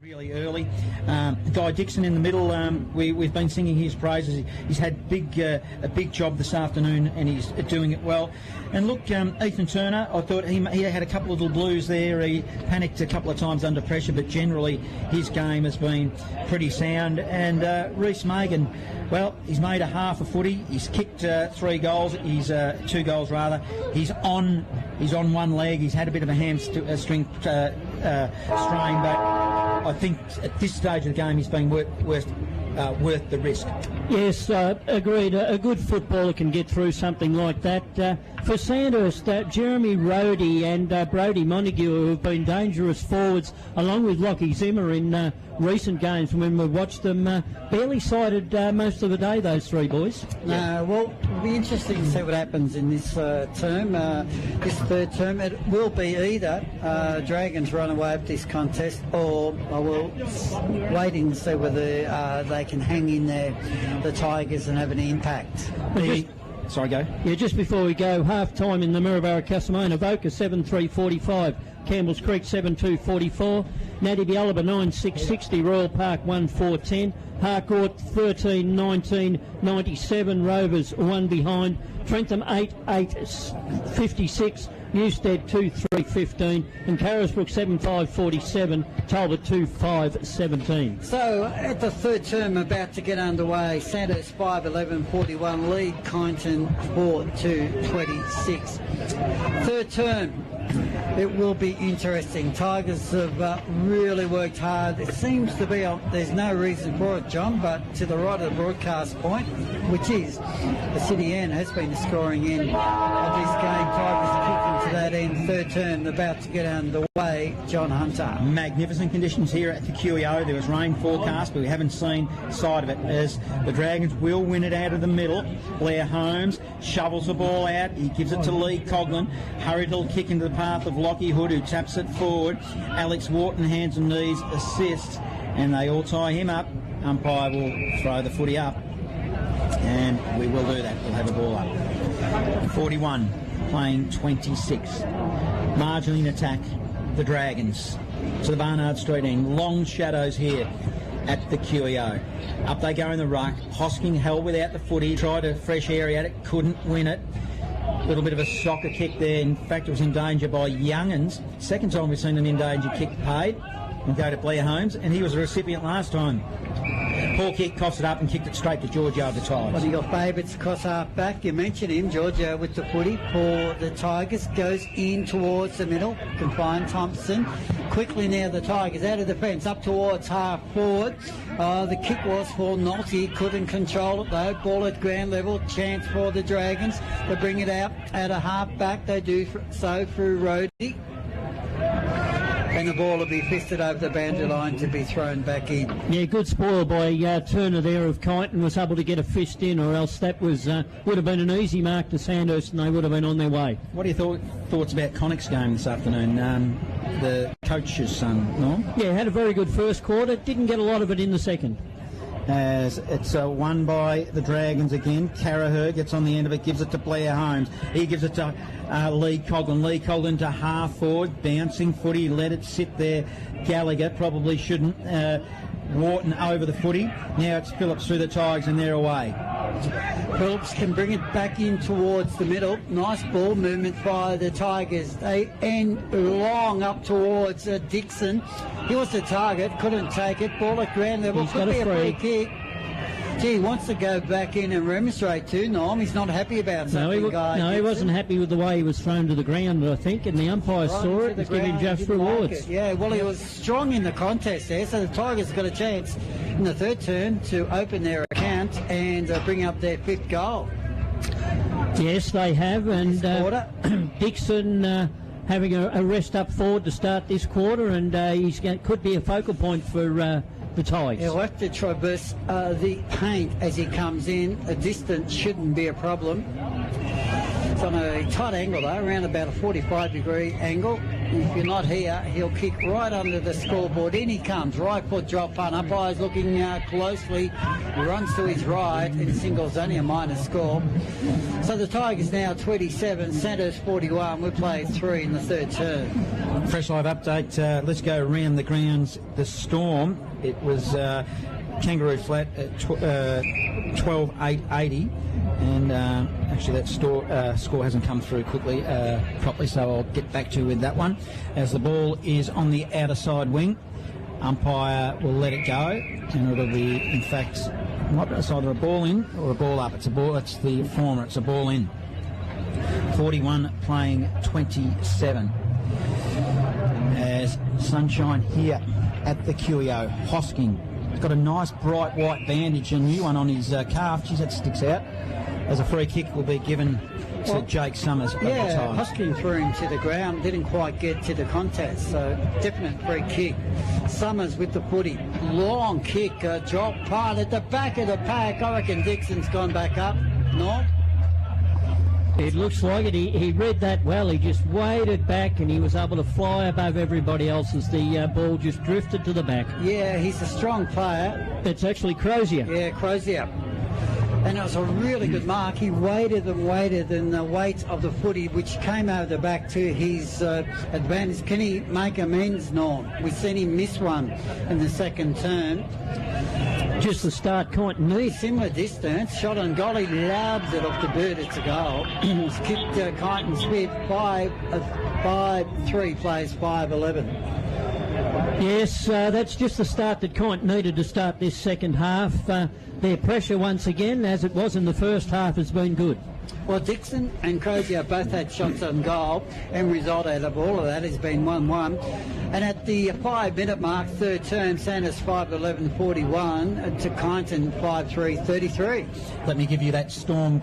Really early. Guy Dixon in the middle, we've been singing his praises. He's had a big job this afternoon and he's doing it well. And look, Ethan Turner, I thought he had a couple of little blues there. He panicked a couple of times under pressure, but generally his game has been pretty sound. And Reece Magan, well, he's made a half a footy. He's kicked 3 goals. He's 2 goals rather. He's on one leg. He's had a bit of a hamstring strain, but I think at this stage of the game he's been worth the risk. Yes, agreed. A good footballer can get through something like that. For Sandhurst, Jeremy Rhodey and Brodie Montague, who have been dangerous forwards, along with Lockie Zimmer in recent games when we watched them, barely sighted most of the day, those 3 boys. Well, it'll be interesting to see what happens in this term, this third term. It will be either Dragons run away with this contest, or we'll waiting to see whether they can hang in there, the Tigers, and have an impact. Sorry, go. Yeah, just before we go, half-time in the Maryborough Castlemaine. Avoca 7-3-45, Campbell's Creek 7-2-44, Natty Bialaba 9-6-60, Royal Park 1-4-10, Harcourt 13-19-97, Rovers 1 behind, Trentham 8-8-56, Newstead 2-3-15, and Carisbrook 7-5-47, Talbot 2-5-17. So at the third term about to get underway, Sandhurst 5-11-41 lead Kyneton 4-26. Third term, it will be interesting. Tigers have really worked hard. It seems to be, there's no reason for it, John, but to the right of the broadcast point, which is the City End has been the scoring end of this game. Tigers are kicking to that end. Third term about to get underway. John Hunter. Magnificent conditions here at the QEO. There was rain forecast, but we haven't seen sight of it, as the Dragons will win it out of the middle. Blair Holmes shovels the ball out. He gives it to Lee Coughlin. Hurried little kick into the path of Lockie Hood, who taps it forward. Alex Wharton, hands and knees, assists, and they all tie him up. Umpire will throw the footy up, and we will do that. We'll have a ball up. 41 playing 26. Marginally in attack, the Dragons to the Barnard Street end. Long shadows here at the QEO. Up they go in the ruck. Hosking held without the footy. Tried a fresh area at it, couldn't win it. Little bit of a soccer kick there. In fact, it was in danger by Youngans. Second time we've seen an in danger kick paid. We'll go to Blair Holmes, and he was a recipient last time. Paul kick, coughs it up and kicked it straight to Giorgio of the Tigers. Well, you got favourites across half back. You mentioned him, Giorgio with the footy for the Tigers. Goes in towards the middle. Confined Thompson. Quickly now the Tigers out of defence up towards half forward. The kick was for Nolte. Couldn't control it though. Ball at ground level. Chance for the Dragons. They bring it out at a half back. They do so through Rhodey. And the ball will be fisted over the boundary line to be thrown back in. Yeah, good spoil by Turner there of Kyneton. Was able to get a fist in, or else that was would have been an easy mark to Sandhurst and they would have been on their way. What are your thoughts about Connick's game this afternoon? The coach's son, Norm? Yeah, had a very good first quarter. Didn't get a lot of it in the second. As it's won by the Dragons again. Carraher gets on the end of it, gives it to Blair Holmes. He gives it to Lee Coughlin. Lee Coughlin to half forward, bouncing footy, let it sit there. Gallagher probably shouldn't. Wharton over the footy. Now it's Phillips through the Tigers and they're away. Phillips can bring it back in towards the middle. Nice ball movement by the Tigers. They end long up towards Dixon. He was the target, couldn't take it. Ball at ground level. He's could got be a free kick. Gee, he wants to go back in and remonstrate too, Norm. He's not happy about something, he wasn't happy with the way he was thrown to the ground, I think, and the umpire saw it and gave him just rewards. Yeah, well, he was strong in the contest there, so the Tigers have got a chance in the third term to open their account and bring up their 5th goal. Yes, they have, and Dixon having a rest up forward to start this quarter, and could be a focal point for the Tigers. He'll have to traverse the paint as he comes in. A distance shouldn't be a problem. It's on a tight angle though, around about a 45-degree angle. If you're not here, he'll kick right under the scoreboard. In he comes, right foot drop punt. Umpire's looking closely. He runs to his right and singles only a minor score. So the Tigers now 27, Sandhurst 41. We play 3 in the third term. Fresh live update. Let's go around the grounds. The Storm. It was Kangaroo Flat at 12-8-80. And actually that score hasn't come through quickly properly, so I'll get back to you with that one. As the ball is on the outer side wing, umpire will let it go, and it'll be, in fact, it's either a ball in or a ball up. It's a ball. It's the former. It's a ball in. 41 playing 27. As sunshine here at the QEO, Hosking. He's got a nice bright white bandage, a new one on his calf. Geez, that sticks out. As a free kick will be given to Jake Summers. Yeah, Hosking threw him to the ground, didn't quite get to the contest, so definite free kick. Summers with the footy, long kick, drop punt at the back of the pack. I reckon Dixon's gone back up. No? It looks like it. He read that well. He just waded back and he was able to fly above everybody else as the ball just drifted to the back. Yeah, he's a strong player. It's actually Crozier. Yeah, Crozier. And it was a really good mark. He waited, and the weight of the footy, which came over the back to his advantage. Can he make amends, Norm? We've seen him miss one in the second term. Just the start, Kyneton. Similar distance, shot on goal. He lobs it off the bird. It's a goal. It's kicked Kyneton Smith 5-3 plays 5-11. Yes, that's just the start that Kyneton needed to start this second half. Their pressure once again, as it was in the first half, has been good. Well, Dixon and Crozier both had shots on goal, and result out of all of that has been 1-1. And at the 5-minute mark, third term, Sandhurst 5-11-41 to Kyneton 5-3-33. Let me give you that Storm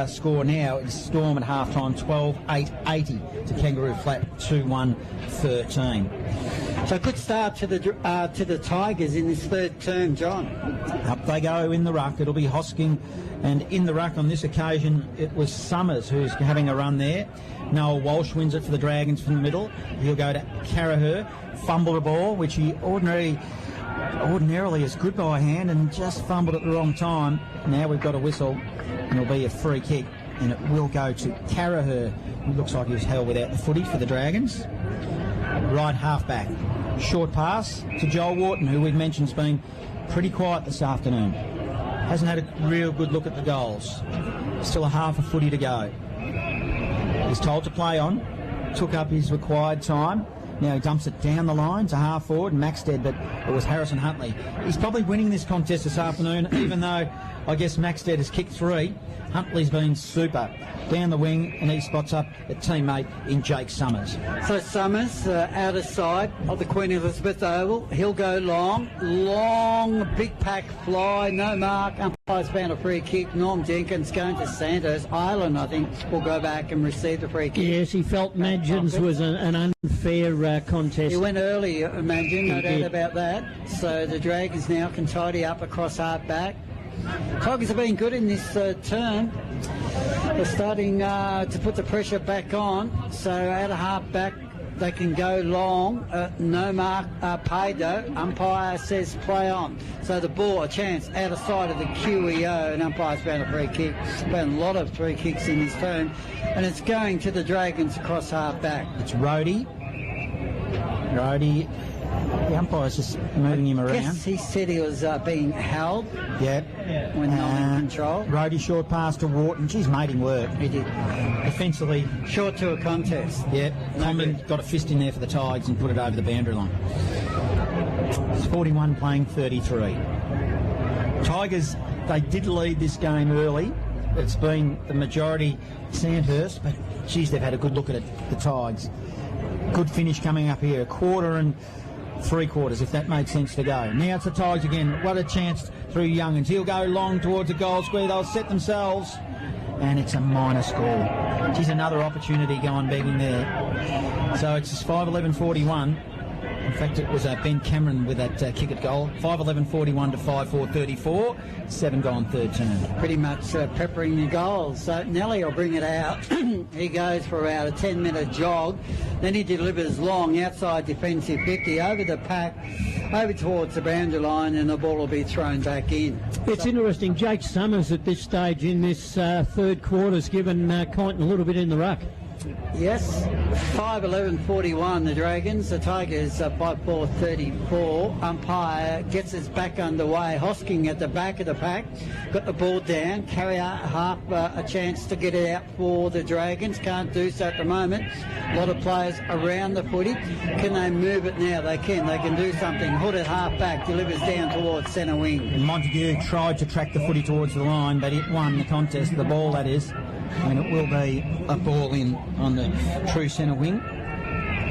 score now. It's Storm at half-time 12-8-80 to Kangaroo Flat 2-1-13. So a good start to the Tigers in this third term, John. Up they go in the ruck. It'll be Hosking, and in the ruck on this occasion it was Summers who's having a run there. Noel Walsh wins it for the Dragons from the middle. He'll go to Carraher, fumble the ball, which he ordinarily is good by hand, and just fumbled at the wrong time. Now we've got a whistle, and it'll be a free kick, and it will go to Carraher. It looks like he was held without the footy for the Dragons. Right half-back. Short pass to Joel Wharton, who we've mentioned has been pretty quiet this afternoon. Hasn't had a real good look at the goals. Still a half a footy to go. He's told to play on. Took up his required time. Now he dumps it down the line to half forward, Maxted, but it was Harrison Huntley. He's probably winning this contest this afternoon, even though I guess Maxted has kicked 3. Huntley's been super. Down the wing, and he spots up a teammate in Jake Summers. So Summers, outer side of the Queen Elizabeth Oval. He'll go long, big pack fly, no mark. Umpire's found a free kick. Norm Jenkins going to Sandhurst. Island, I think, will go back and receive the free kick. Yes, he felt Madgens was an unfair contest. He went early, Madgen, no doubt about that. So the Dragons now can tidy up across half back. Tigers have been good in this term. They're starting to put the pressure back on. So out of half back, they can go long. No mark paid though. Umpire says play on. So the ball, a chance out of sight of the QEO, and umpire's found a free kick. Found a lot of free kicks in this term, and it's going to the Dragons across half back. It's Rhodey. The umpire's just moving him around. Yes, he said he was being held. Yeah. When not in control. Rhodey short pass to Wharton. Geez, made him work. He did. Defensively. Short to a contest. Yeah. Comben got a fist in there for the Tigers and put it over the boundary line. It's 41 playing 33. Tigers, they did lead this game early. It's been the majority Sandhurst, but geez, they've had a good look at it, the Tigers. Good finish coming up here. 1/4 and 3/4, if that makes sense to go. Now it's the Tigers again. What a chance through Youngins. He'll go long towards the goal square. They'll set themselves, and it's a minor score. Geez, another opportunity going begging there. So it's 5-11-41. In fact, it was Ben Cameron with that kick at goal. 5-11-41 to 5-4-34. 7 gone third term. Pretty much peppering the goals. So Nelly will bring it out. He goes for about a 10-minute jog. Then he delivers long outside defensive 50 over the pack, over towards the boundary line, and the ball will be thrown back in. It's interesting. Jake Summers at this stage in this third quarter has given Kyneton a little bit in the ruck. Yes, 5-11-41 the Dragons. The Tigers 5-4-34. Umpire gets us back underway. Hosking at the back of the pack. Got the ball down. Carry out half a chance to get it out for the Dragons. Can't do so at the moment. A lot of players around the footy. Can they move it now? They can. They can do something. Hood at half back. Delivers down towards centre wing. Montague tried to track the footy towards the line, but it won the contest. The ball, that is. And it will be a ball in on the true centre wing,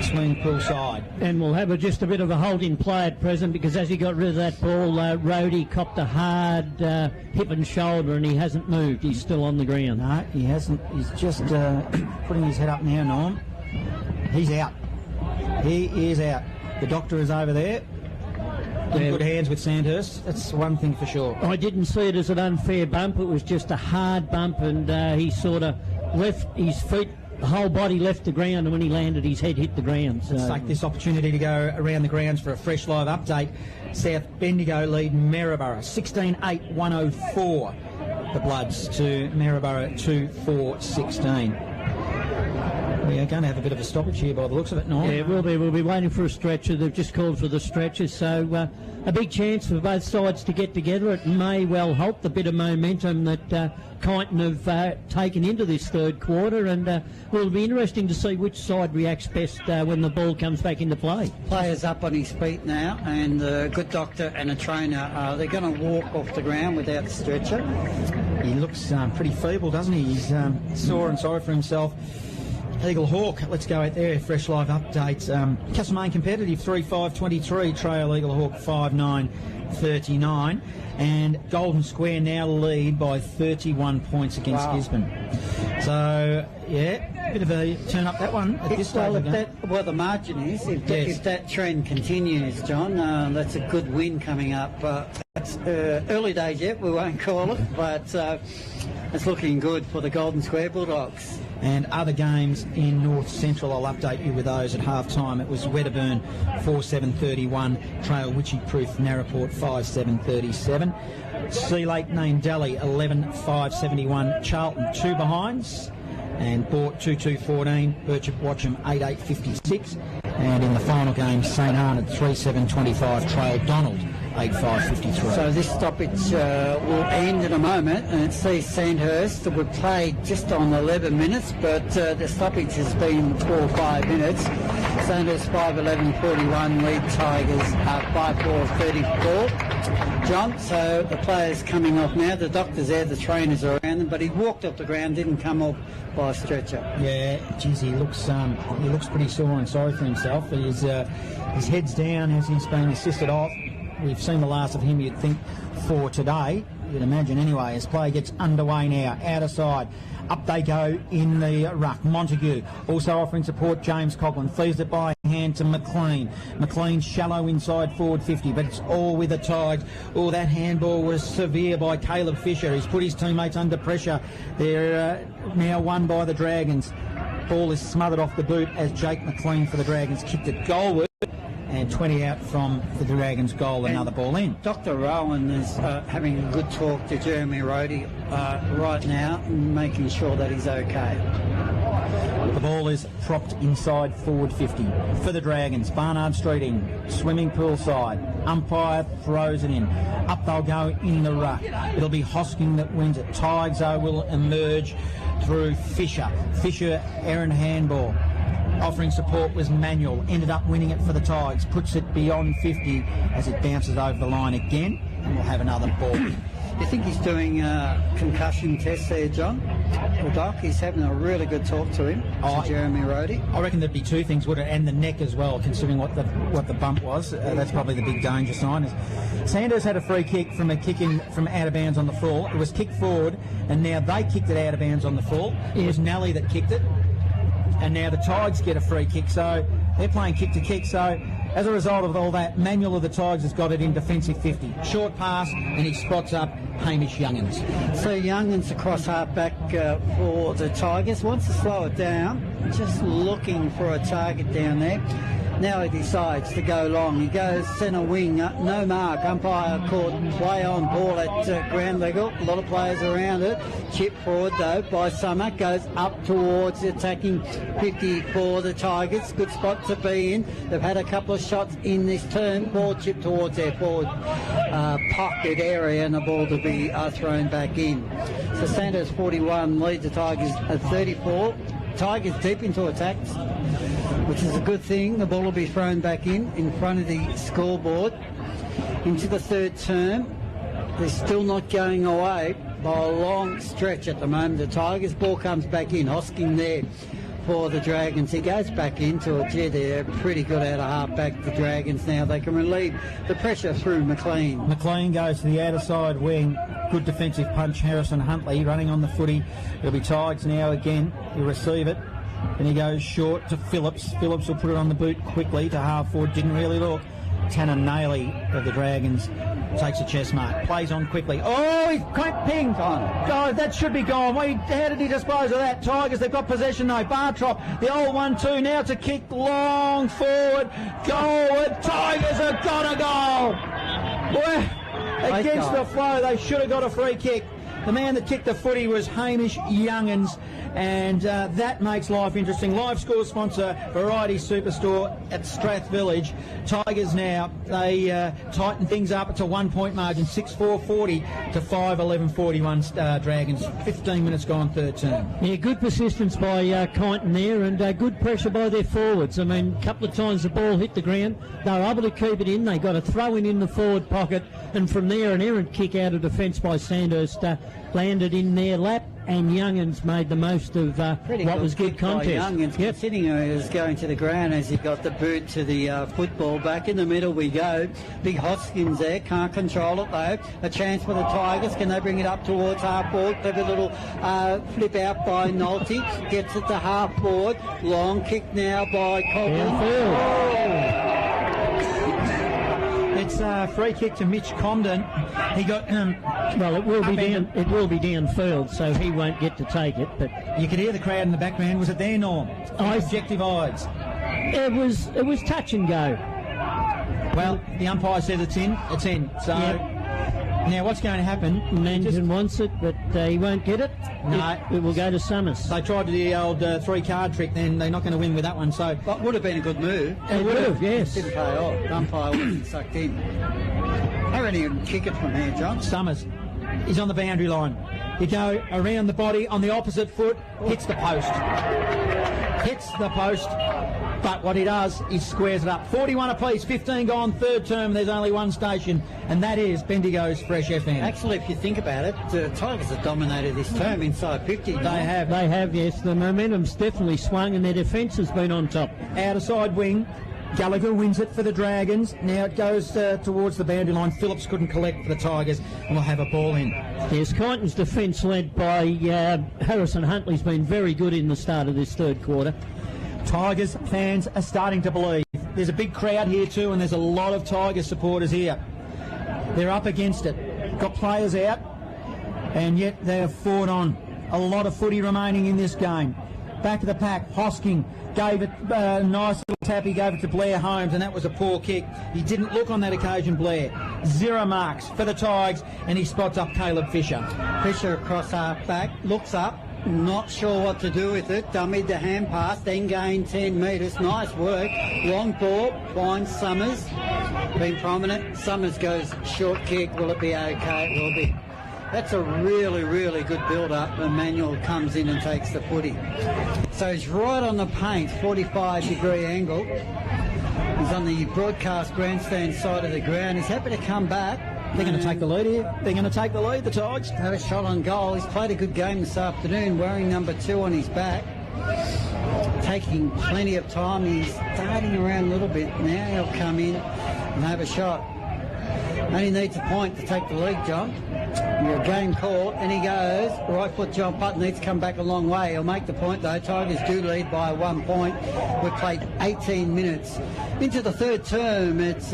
swing pool side. And we'll have just a bit of a holding play at present, because as he got rid of that ball, Rhodey copped a hard hip and shoulder, and he hasn't moved. He's still on the ground. No, he hasn't. He's just putting his head up now, Norm. He's out. He is out. The doctor is over there. In good hands with Sandhurst. That's one thing for sure. I didn't see it as an unfair bump. It was just a hard bump, and he sort of left his feet, the whole body left the ground, and when he landed, his head hit the ground. So. Let's take this opportunity to go around the grounds for a fresh live update. South Bendigo lead Maryborough 16-8-104. The Bloods to Maryborough 2-4-16. We are going to have a bit of a stoppage here by the looks of it, Norm. Yeah, we'll be waiting for a stretcher. They've just called for the stretcher, so a big chance for both sides to get together. It may well help the bit of momentum that Kyneton have taken into this third quarter, and it'll be interesting to see which side reacts best when the ball comes back into play. Player's up on his feet now, and a good doctor and a trainer, they're going to walk off the ground without the stretcher. He looks pretty feeble, doesn't he? He's sore and sorry for himself. Eagle Hawk, let's go out there. Fresh live update. Castlemaine competitive 3-5-23. Trail Eagle Hawk 5-9-39. And Golden Square now lead by 31 points against Gisborne. So, yeah, bit of a turn up that one at this stage. Well, the margin is, if that trend continues, John, that's a good win coming up. It's early days yet, we won't call it, but it's looking good for the Golden Square Bulldogs. And other games in North Central, I'll update you with those at half-time. It was Wedderburn 4-7-31, Trail Witchy-Proof Narraport 5-7-37. Sea Lake named Delhi 11-5-71, Charlton 2 behinds, and Port 2-2-14, Birchip Watcham 8-8-56. And in the final game, St Arnaud 3-7-25, Trail Donald 8-5-53. So this stoppage will end in a moment, and it sees Sandhurst. We've played just on 11 minutes, but the stoppage has been 4 or 5 minutes. Sandhurst 5-11-41, lead Tigers 5-4-34. John, so the players coming off now. The doctor's there, the trainers are around them, but he walked off the ground, didn't come off by a stretcher. Yeah, geez, he looks pretty sore and sorry for himself. His head's down as he's been assisted off. We've seen the last of him, you'd think, for today. You'd imagine anyway, as play gets underway now. Outer side. Up they go in the ruck. Montague also offering support. James Coughlin feeds it by hand to McLean. McLean shallow inside forward 50, but it's all with the Tigers. Oh, that handball was severe by Caleb Fisher. He's put his teammates under pressure. They're now won by the Dragons. Ball is smothered off the boot as Jake McLean for the Dragons kicked it goalward. And 20 out from the Dragons' goal, another ball in. Dr. Rowan is having a good talk to Jeremy Rhodey right now, making sure that he's okay. The ball is propped inside forward 50 for the Dragons. Barnard Streeting, swimming pool side. Umpire throws it in. Up they'll go in the ruck. It'll be Hosking that wins it. Tigers will emerge through Fisher. Fisher, errant handball. Offering support was Manuel, ended up winning it for the Tigers, puts it beyond 50 as it bounces over the line again, and we'll have another ball. You think he's doing concussion tests there, John? Well, Doc, he's having a really good talk to him, to Jeremy Rhodey. I reckon there'd be two things, would it? And the neck as well, considering what the bump was. That's probably the big danger sign. Sanders had a free kick from a kick in from out of bounds on the full. It was kicked forward, and now they kicked it out of bounds on the full. It was Nally that kicked it. And now the Tigers get a free kick, so they're playing kick to kick. So as a result of all that, Manuel of the Tigers has got it in defensive 50. Short pass, and he spots up Hamish Youngins. So Youngins across half-back for the Tigers. Wants to slow it down, just looking for a target down there. Now he decides to go long. He goes centre wing, no mark. Umpire caught play on ball at ground level. A lot of players around it. Chip forward though by Summer. Goes up towards the attacking 50 for the Tigers. Good spot to be in. They've had a couple of shots in this turn. Ball chipped towards their forward pocket area, and the ball to be thrown back in. So Sandhurst 41 leads the Tigers at 34. Tigers deep into attacks, which is a good thing. The ball will be thrown back in front of the scoreboard. Into the third term. They're still not going away by a long stretch at the moment. The Tigers ball comes back in. Hosking there for the Dragons. He goes back into it. Gee, they're pretty good out of half-back, the Dragons now. They can relieve the pressure through McLean. McLean goes to the outer side wing. Good defensive punch. Harrison Huntley running on the footy. It'll be Tigers now again. He'll receive it. Then he goes short to Phillips. Phillips will put it on the boot quickly to half forward. Didn't really look. Tanner Nailey of the Dragons takes a chest mark. Plays on quickly. Oh, he's pinged on. Oh, that should be gone. How did he dispose of that? Tigers, they've got possession though. Bartrop, the old 1-2 now to kick long forward. Goal. The Tigers have got a goal. Boy, against the flow, they should have got a free kick. The man that kicked the footy was Hamish Youngins, and that makes life interesting. Live score sponsor, Variety Superstore at Strath Village. Tigers now, they tighten things up. It's a 1-point margin, 6-4-40 to 5-11-41 Dragons. 15 minutes gone, third term. Yeah, good persistence by Kyneton there, and good pressure by their forwards. I mean, a couple of times the ball hit the ground. They were able to keep it in. They got a throw in the forward pocket, and from there an errant kick out of defence by Sandhurst landed in their lap, and Youngins made the most of what was good contest. Youngins, yep. Sitting is going to the ground as he got the boot to the football. Back in the middle we go. Big Hoskins there, can't control it though. A chance for the Tigers. Can they bring it up towards half forward? Have a little flip out by Nolte. Gets it to half forward. Long kick now by Coghlan. It's a free kick to Mitch Comden. He got well, it will be downfield, so he won't get to take it. But you could hear the crowd in the background. Was it their norm? Objective odds. It was touch and go. Well, the umpire said it's in. It's in. So now what's going to happen? Manton wants it, but he won't get it. No, it will go to Summers. They tried the old 3-card trick. Then they're not going to win with that one. So that would have been a good move. It would have, yes. Didn't pay off. The umpire wasn't sucked in. I reckon he can kick it from here, John. Summers. He's on the boundary line. You go around the body on the opposite foot, hits the post. Hits the post. But what he does is squares it up. 41 apiece, 15 gone, third term. There's only one station, and that is Bendigo's Fresh FM. Actually, if you think about it, the Tigers have dominated this term inside 50. They have, yes. The momentum's definitely swung, and their defence has been on top. Outer side wing. Gallagher wins it for the Dragons. Now it goes towards the boundary line. Phillips couldn't collect for the Tigers, and we'll have a ball in. Yes, Kyneton's defence led by Harrison Huntley's been very good in the start of this third quarter. Tigers fans are starting to believe. There's a big crowd here too, and there's a lot of Tigers supporters here. They're up against it. Got players out, and yet they have fought on. A lot of footy remaining in this game. Back of the pack, Hosking gave it a nice little tap. He gave it to Blair Holmes, and that was a poor kick. He didn't look on that occasion, Blair. 0 marks for the Tigers, and he spots up Caleb Fisher. Fisher across half back, looks up, not sure what to do with it. Dummied the hand pass, then gained 10 metres. Nice work. Long ball, finds Summers. Been prominent. Summers goes short kick. Will it be okay? It will be. That's a really, really good build-up. Emmanuel comes in and takes the footy. So he's right on the paint, 45-degree angle. He's on the broadcast grandstand side of the ground. He's happy to come back. They're going to take the lead here. They're going to take the lead, the Tigers. Had a shot on goal. He's played a good game this afternoon, wearing number 2 on his back. Taking plenty of time. He's darting around a little bit. Now he'll come in and have a shot. Only needs a point to take the lead, John. Your game called, and he goes. Right foot John Putton needs to come back a long way. He'll make the point though. Tigers do lead by 1 point. We've played 18 minutes. Into the third term, it's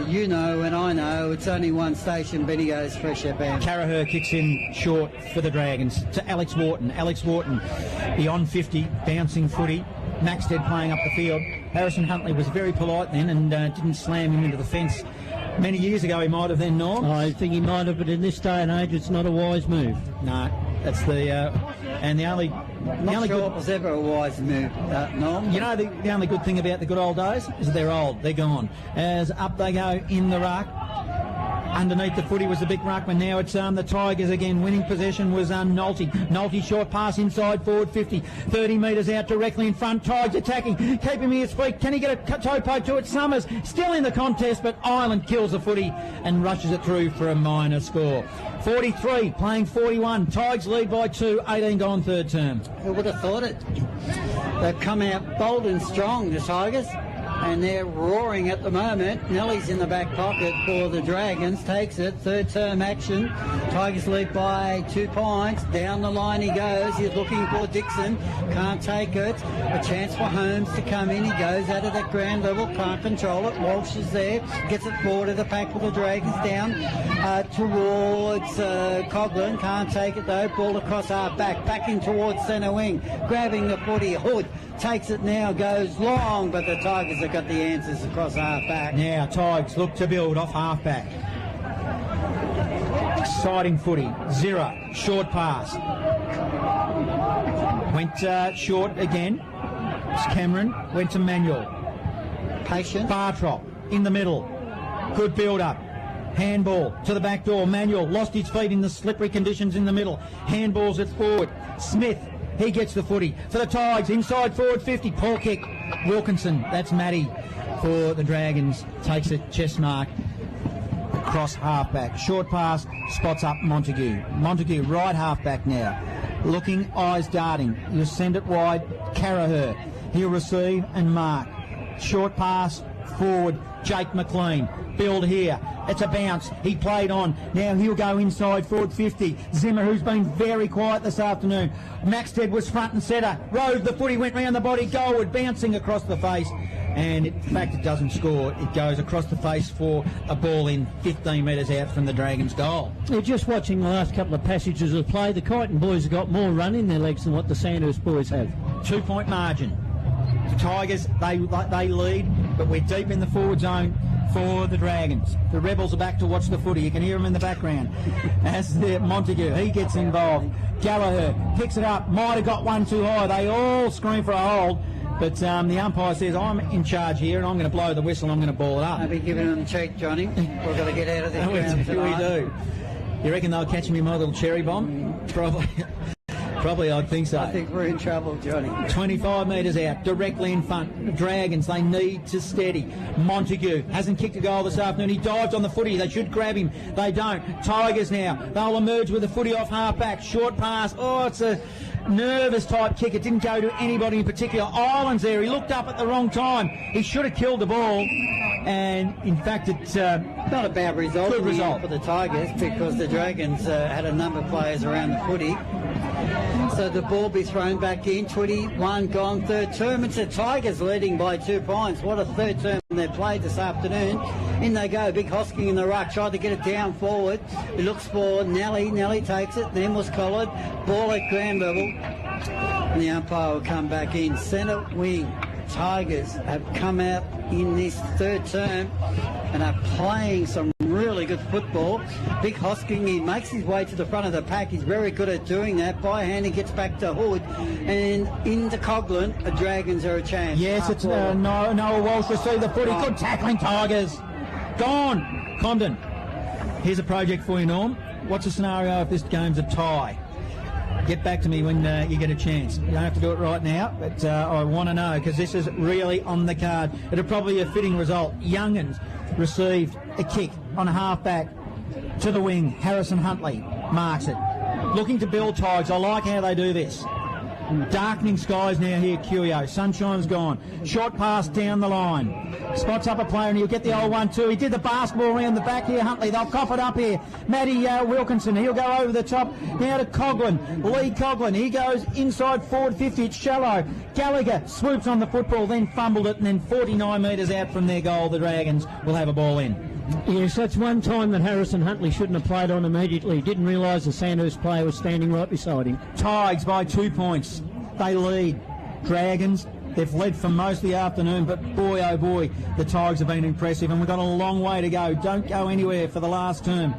you know and I know, it's only one station. Benny goes fresh air band. Carraher kicks in short for the Dragons to Alex Wharton. Alex Wharton beyond 50, bouncing footy. Maxted playing up the field. Harrison Huntley was very polite then and didn't slam him into the fence. Many years ago he might have then, Norm. I think he might have, but in this day and age it's not a wise move. No, that's the... and the only... Not sure it was ever a wise move, Norm. You know, the only good thing about the good old days is that they're old, they're gone. As up they go in the ruck. Underneath the footy was the big ruckman. Now it's the Tigers again. Winning possession was Nolte. Nolte short pass inside forward 50. 30 metres out directly in front. Tigers attacking. Keeping his feet. Can he get a toe poke to it? Summers still in the contest, but Ireland kills the footy and rushes it through for a minor score. 43 playing 41. Tigers lead by 2. 18 gone third term. Who would have thought it? They've come out bold and strong, the Tigers. And they're roaring at the moment. Nelly's in the back pocket for the Dragons. Takes it. Third term action. Tigers lead by 2 points. Down the line he goes. He's looking for Dixon. Can't take it. A chance for Holmes to come in. He goes out of that ground level. Can't control it. Walsh is there. Gets it forward of the pack for the Dragons. Down towards Coghlan. Can't take it though. Ball across our back. Back in towards centre wing. Grabbing the footy. Hood takes it now. Goes long. But the Tigers have got the answers across half-back. Now Tigers look to build off half-back. Exciting footy. Zero. Short pass. Went short again. Cameron went to Manuel. Patient. Bartrop in the middle. Good build-up. Handball to the back door. Manuel lost his feet in the slippery conditions in the middle. Handballs it forward. Smith. He gets the footy for the Tigers. Inside forward 50. Paul kick. Wilkinson. That's Matty for the Dragons. Takes it. Chest mark. Across half-back. Short pass. Spots up Montague. Montague right half-back now. Looking, eyes darting. You send it wide. Carraher. He'll receive and mark. Short pass. Forward. Jake McLean. Build here. It's a bounce. He played on. Now he'll go inside forward 50. Zimmer, who's been very quiet this afternoon. Maxted was front and centre. Rode the footy, went round the body. Goalward, bouncing across the face. And in fact, it doesn't score. It goes across the face for a ball in 15 metres out from the Dragons' goal. You're just watching the last couple of passages of play. The Kyneton boys have got more run in their legs than what the Sandhurst boys have. 2 point margin. The Tigers, they lead, but we're deep in the forward zone for the Dragons. The Rebels are back to watch the footy. You can hear them in the background. As the Montague, he gets involved. Gallagher picks it up. Might have got one too high. They all scream for a hold. But the umpire says, I'm in charge here and I'm going to blow the whistle. I'm going to ball it up. I'll be giving them cheek, Johnny. We've got to get out of this ground tonight. We do. You reckon they'll catch me in my little cherry bomb? Probably, I'd think so. I think we're in trouble, Johnny. 25 metres out, directly in front. The Dragons, they need to steady. Montague hasn't kicked a goal this afternoon. He dived on the footy. They should grab him. They don't. Tigers now. They'll emerge with the footy off half-back. Short pass. Oh, it's a nervous type kick. It didn't go to anybody in particular. Ireland's there. He looked up at the wrong time. He should have killed the ball. And in fact, it's not a bad result. Good result for the Tigers because the Dragons had a number of players around the footy. So the ball be thrown back in. 21 gone third term. It's the Tigers leading by 2 points. What a third term they played this afternoon. In they go. Big Hosking in the ruck. Tried to get it down forward. He looks for Nelly. Nelly takes it. Then was collared. Ball at ground level. And the umpire will come back in. Centre wing. Tigers have come out in this third term and are playing some really good football. Big Hosking, he makes his way to the front of the pack. He's very good at doing that. By hand, he gets back to Hood. And into Coghlan, the Dragons are a chance. Yes, it's Noah Walsh received the footy. Good tackling, Tigers. Gone. Condon. Here's a project for you, Norm. What's the scenario if this game's a tie? Get back to me when you get a chance. You don't have to do it right now, but I want to know because this is really on the card. It'll probably be a fitting result. Youngans received a kick on a half-back to the wing. Harrison Huntley marks it. Looking to build Tigers. I like how they do this. Darkening skies now here, Curio. Sunshine's gone. Short pass down the line. Spots up a player and he'll get the old 1-2. He did the basketball around the back here, Huntley. They'll cough it up here. Matty Wilkinson, he'll go over the top. Now to Coughlin. Lee Coughlin. He goes inside forward 50. It's shallow. Gallagher swoops on the football, then fumbled it, and then 49 metres out from their goal, the Dragons will have a ball in. Yes, that's one time that Harrison Huntley shouldn't have played on immediately. Didn't realise the Sandhurst player was standing right beside him. Tigers by 2 points. They lead. Dragons, they've led for most of the afternoon, but boy, oh boy, the Tigers have been impressive, and we've got a long way to go. Don't go anywhere for the last term,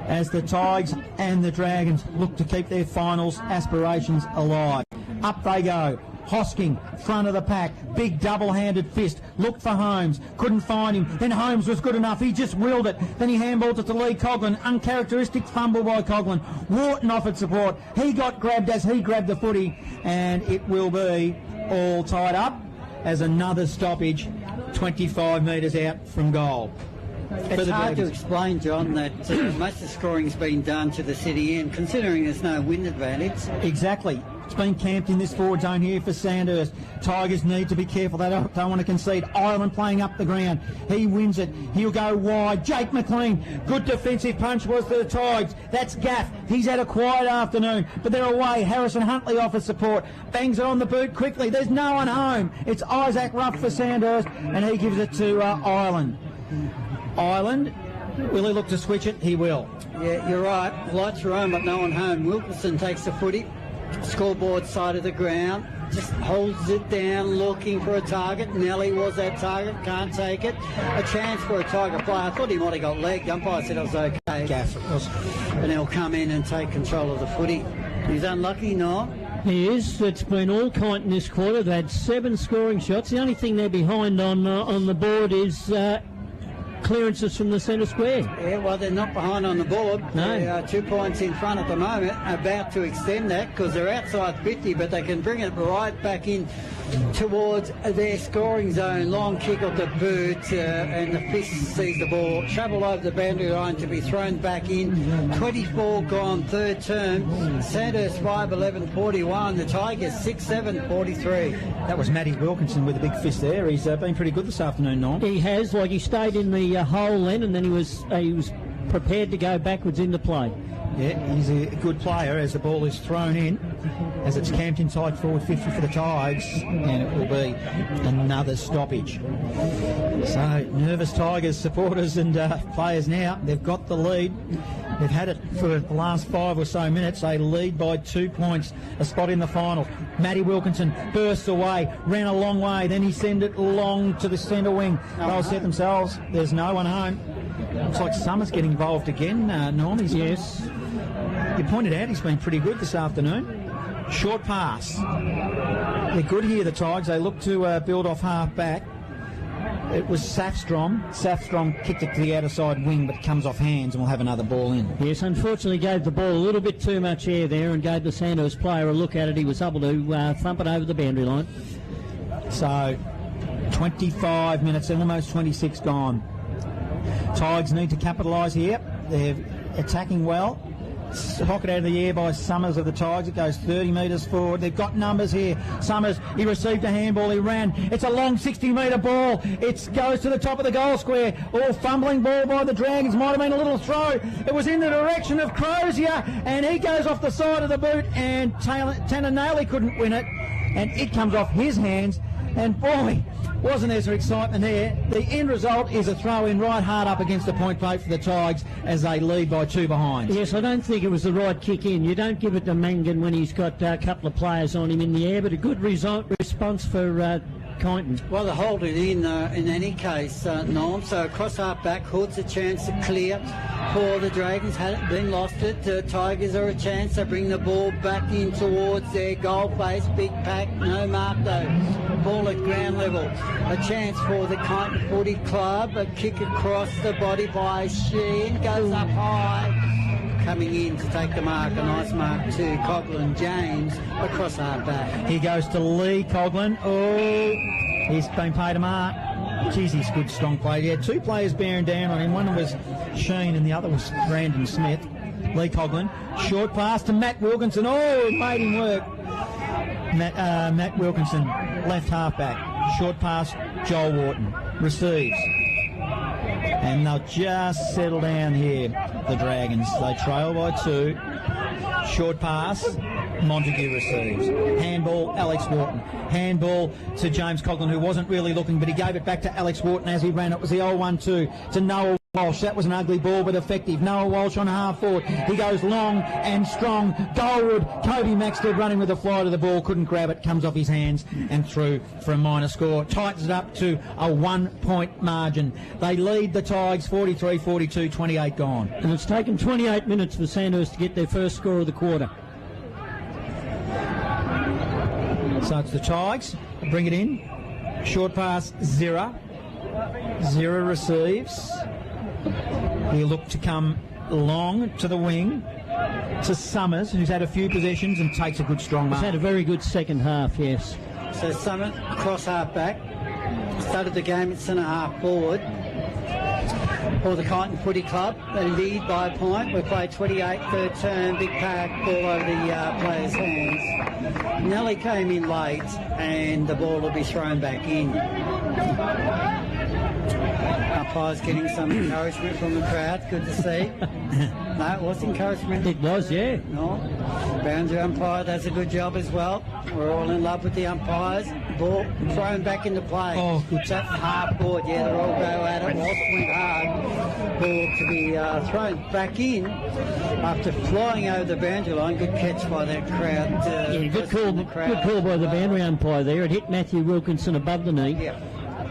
as the Tigers and the Dragons look to keep their finals aspirations alive. Up they go. Hosking, front of the pack, big double-handed fist, looked for Holmes, couldn't find him, then Holmes was good enough, he just willed it, then he handballed it to Lee Coughlin, uncharacteristic fumble by Coughlin. Wharton offered support, he got grabbed as he grabbed the footy, and it will be all tied up as another stoppage 25 metres out from goal. It's hard to explain, John, that most of the scoring's been done to the city end, considering there's no wind advantage. Exactly. It's been camped in this forward zone here for Sandhurst. Tigers need to be careful. They don't want to concede. Ireland playing up the ground. He wins it. He'll go wide. Jake McLean. Good defensive punch was for the Tigers. That's Gaff. He's had a quiet afternoon, but they're away. Harrison Huntley offers support. Bangs it on the boot quickly. There's no one home. It's Isaac Ruff for Sandhurst, and he gives it to Ireland. Ireland, will he look to switch it? He will. Yeah, you're right. Lights are on, but no one home. Wilkinson takes the footy. Scoreboard side of the ground, just holds it down looking for a target. Nelly was that target, can't take it. A chance for a Tiger player. I thought he might have got legged. Umpire said it was okay. Gaff, it was. And he'll come in and take control of the footy. He's unlucky, no? He is. It's been all Kyneton this quarter. They had 7 scoring shots. The only thing they're behind on the board is clearances from the centre square. Yeah, well, they're not behind on the board. No. They are 2 points in front at the moment, about to extend that because they're outside 50, but they can bring it right back in towards their scoring zone. Long kick off the boot, and the fist sees the ball travel over the boundary line to be thrown back in. 24 gone, third term. Sandhurst 5-11-41. The Tigers 6-7-43. That was Matty Wilkinson with a big fist there. He's been pretty good this afternoon, Norm. He has. Like, he stayed in the hole then, and then he was prepared to go backwards into play. Yeah, he's a good player as the ball is thrown in, as it's camped inside forward 50 for the Tigers, and it will be another stoppage. So, nervous Tigers supporters and players now. They've got the lead. They've had it for the last 5 or so minutes. They lead by 2 points, a spot in the final. Matty Wilkinson bursts away, ran a long way, then he sent it long to the centre wing. They'll set themselves. There's no one home. Looks like Summers getting involved again, Norm. Yes. You pointed out he's been pretty good this afternoon. Short pass. They're good here, the Tigers. They look to build off half back. It was Safstrom. Safstrom kicked it to the outer side wing, but it comes off hands and we'll have another ball in. Yes, unfortunately gave the ball a little bit too much air there and gave the Sandhurst player a look at it. He was able to thump it over the boundary line. So, 25 minutes and almost 26 gone. Tigers need to capitalise here. They're attacking well. Hock it out of the air by Summers of the Tigers. It goes 30 metres forward. They've got numbers here. Summers, he received a handball. He ran. It's a long 60-metre ball. It goes to the top of the goal square. All fumbling ball by the Dragons. Might have been a little throw. It was in the direction of Crozier, and he goes off the side of the boot, and Tanner Naylor couldn't win it, and it comes off his hands. And boy, wasn't there some excitement there. The end result is a throw-in right hard up against the point plate for the Tigers as they lead by 2 behind. Yes, I don't think it was the right kick in. You don't give it to Mangan when he's got a couple of players on him in the air, but a good response for Kyneton. Well, they hold it in any case, Norm. So across half back, Hood's a chance to clear for the Dragons. Hadn't been lost it. Tigers are a chance to bring the ball back in towards their goal face. Big pack, no mark though. Ball at ground level. A chance for the Kyneton Footy Club. A kick across the body by Sheen. Goes up high. Coming in to take the mark, a nice mark to Coughlin James across our back. He goes to Lee Coughlin. Oh, he's been paid a mark. Geez, he's good, strong player. Yeah, 2 players bearing down on him. One was Sheen and the other was Brandon Smith. Lee Coughlin. Short pass to Matt Wilkinson. Oh, it made him work. Matt Wilkinson, left half-back. Short pass, Joel Wharton. Receives. And they'll just settle down here, the Dragons. They trail by 2. Short pass, Montague receives. Handball, Alex Wharton. Handball to James Coughlin, who wasn't really looking, but he gave it back to Alex Wharton as he ran. It was the old 1-2 to Noah Walsh. That was an ugly ball, but effective. Noah Walsh on half forward. He goes long and strong. Goalwood, Kobe Maxted running with a fly to the ball. Couldn't grab it. Comes off his hands and through for a minor score. Tightens it up to a 1-point margin. They lead the Tigers 43-42, 28 gone. And it's taken 28 minutes for Sandhurst to get their first score of the quarter. So it's the Tigers. Bring it in. Short pass, Zira. Zira receives. He'll look to come long to the wing to Summers, who's had a few possessions and takes a good strong mark. He's had a very good second half, yes. So Summers, cross half back, started the game at centre half forward for the Kyneton Footy Club. They lead by a point. We play 28, third term, big pack, ball over the players' hands. Nelly came in late and the ball will be thrown back in. Umpires getting some encouragement from the crowd. Good to see. No, it was encouragement. It was, yeah. No. Boundary umpire does a good job as well. We're all in love with the umpires. Ball thrown back into play. Oh, good. That half board, yeah, they're all go at it. Walsh went hard. Ball to be thrown back in after flying over the boundary line. Good catch by that crowd. Yeah, good call by the boundary umpire there. It hit Matthew Wilkinson above the knee. Yeah.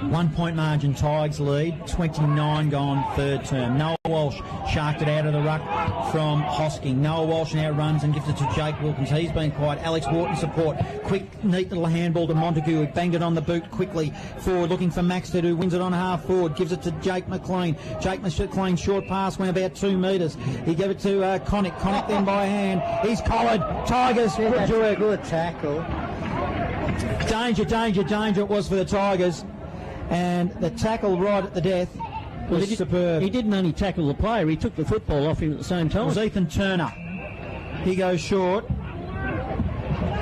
1 point margin, Tigers lead, 29 gone, third term. Noah Walsh sharked it out of the ruck from Hosking. Noah Walsh now runs and gives it to Jake Wilkins. He's been quiet. Alex Wharton support. Quick, neat little handball to Montague, who banged it on the boot quickly forward, looking for Maxted, who wins it on half forward, gives it to Jake McLean. Jake McLean, short pass, went about 2 metres. He gave it to Connick. Connick then by hand. He's collared. Tigers, Good tackle. Danger, danger, danger it was for the Tigers. And the tackle right at the death was superb. He didn't only tackle the player, he took the football off him at the same It time. was Ethan Turner. He goes short.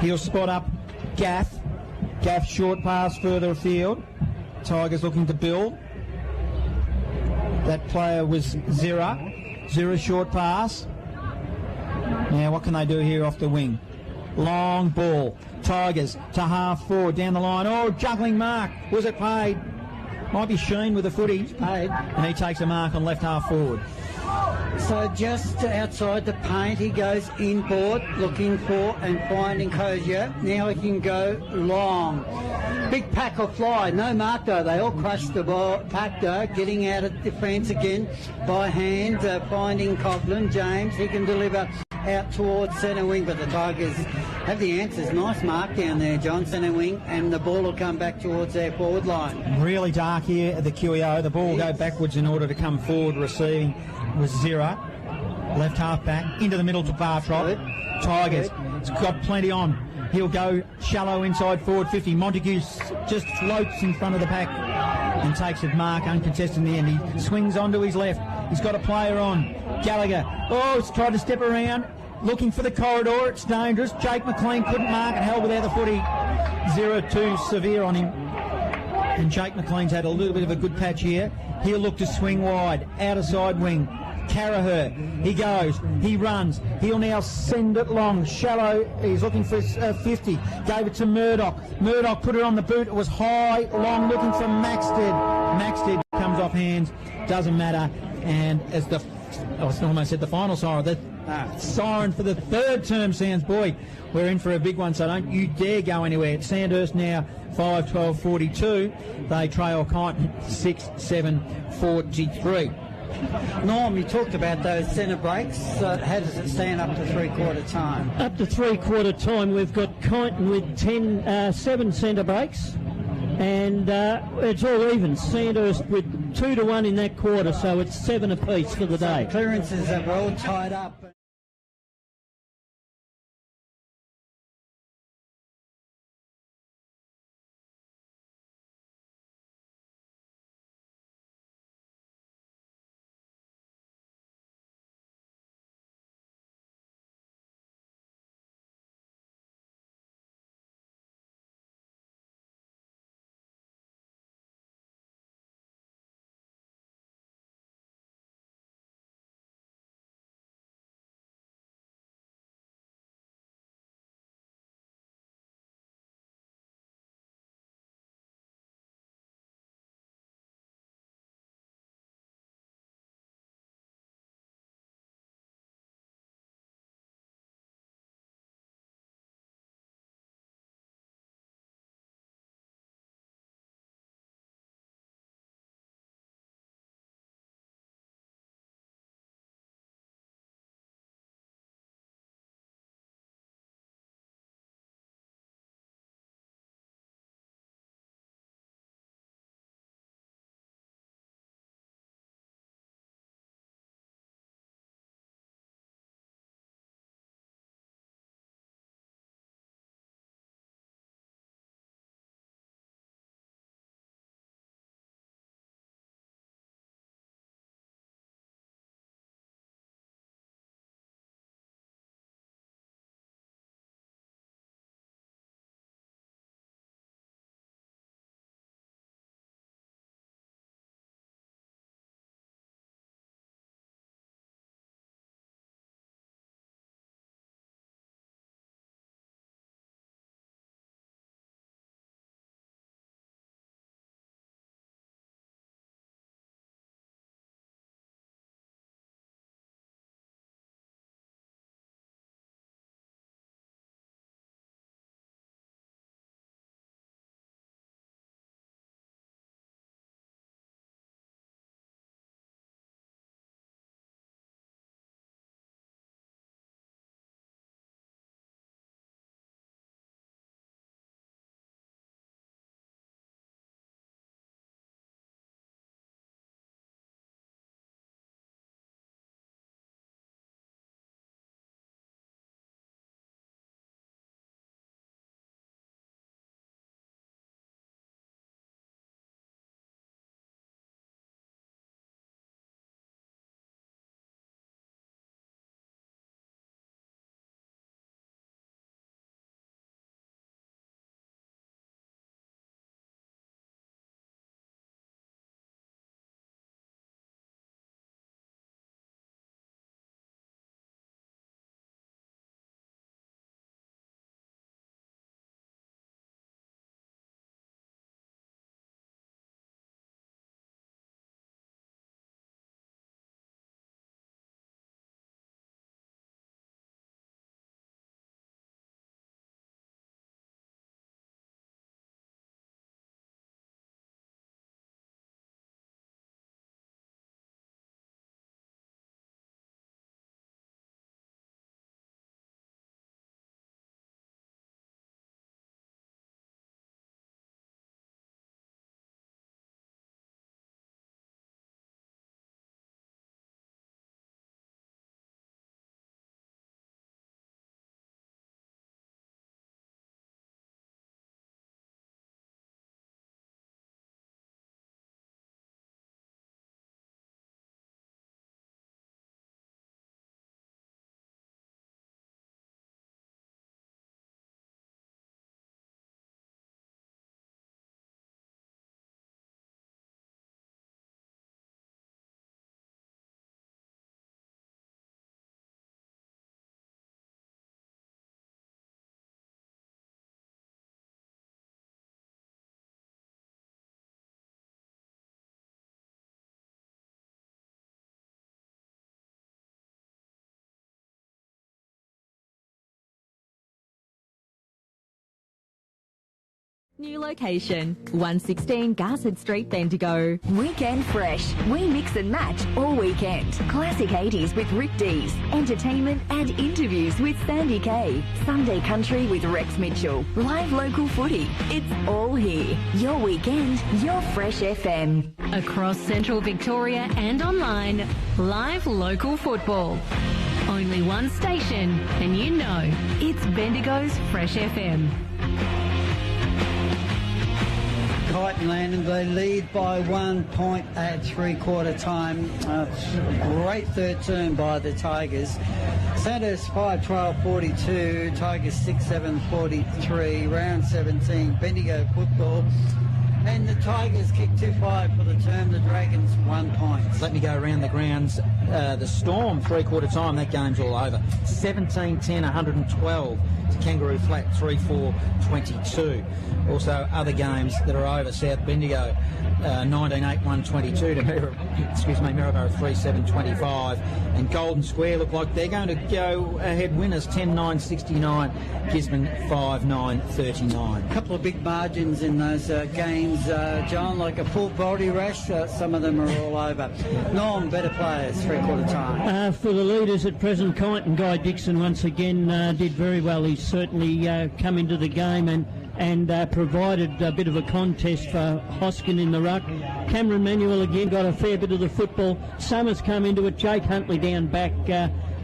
He'll spot up Gaff. Gaff short pass further afield. Tigers looking to build. That player was Zira. Zira short pass. Now what can they do here off the wing? Long ball. Tigers to half forward down the line. Oh, juggling mark. Was it paid? Might be Sheen with the footy. Paid. And he takes a mark on left half forward. So just outside the paint, he goes inboard, looking for and finding Cozier. Now he can go long. Big pack of fly, no mark though. They all crushed the ball. Pack though, getting out of defence again by hand, finding Coughlin. James, he can deliver out towards centre wing, but the Tigers have the answers. Nice mark down there, John, centre wing, and the ball will come back towards their forward line. Really dark here at the QEO. The ball will go backwards in order to come forward. Receiving was Zira. Left half back into the middle to Bartrop. Tigers, it's got plenty on. He'll go shallow inside forward 50. Montague just floats in front of the pack and takes it mark uncontested in the end. He swings onto his left. He's got a player on. Gallagher. Oh, it's tried to step around. Looking for the corridor. It's dangerous. Jake McLean couldn't mark it. Held without the footy. 0-2 severe on him. And Jake McLean's had a little bit of a good patch here. He'll look to swing wide. Outer side wing. Carraher, he goes, he runs, he'll now send it long, shallow, he's looking for 50, gave it to Murdoch. Murdoch put it on the boot, it was high, long, looking for Maxted. Maxted comes off hands, doesn't matter, and as the, I almost said the final siren, the siren for the third term sounds, boy, we're in for a big one, so don't you dare go anywhere. It's Sandhurst now, 5-12-42, they trail Kyneton 6-7-43. Norm, you talked about those centre breaks. How does it stand up to three-quarter time? Up to three-quarter time, we've got Kyneton with 7 centre breaks, and it's all even. Sandhurst with 2-1 in that quarter, so it's 7 apiece for the day. Clearances are all tied up. New location, 116 Garsed Street, Bendigo. Weekend Fresh. We mix and match all weekend. Classic 80s with Rick Dees. Entertainment and interviews with Sandy Kay. Sunday Country with Rex Mitchell. Live local footy. It's all here. Your weekend, your Fresh FM. Across Central Victoria and online, live local football. Only one station, and you know, it's Bendigo's Fresh FM. Kyneton Landon, they lead by 1 point at three-quarter time. Great third term by the Tigers. Sandhurst 5-12-42, Tigers 6-7-43, round 17, Bendigo football. And the Tigers kick 2-5 for the term, the Dragons 1 point. Let me go around the grounds. The Storm, three-quarter time, that game's all over. 17-10, 112 to Kangaroo Flat, 3-4-22. Also, other games that are over, South Bendigo, 19-8, 122 to Maryborough 3-7-25. And Golden Square look like they're going to go ahead winners, 10-9, 69. Gisborne 5-9, 39. A couple of big margins in those games, John, like a full body rush. Some of them are all over. Norm, better players, three-quarter time. For the leaders at present, Kyneton, Guy Dixon once again did very well. He's certainly come into the game and provided a bit of a contest for Hoskin in the ruck. Cameron Manuel again got a fair bit of the football. Summers come into it. Jake Huntley down back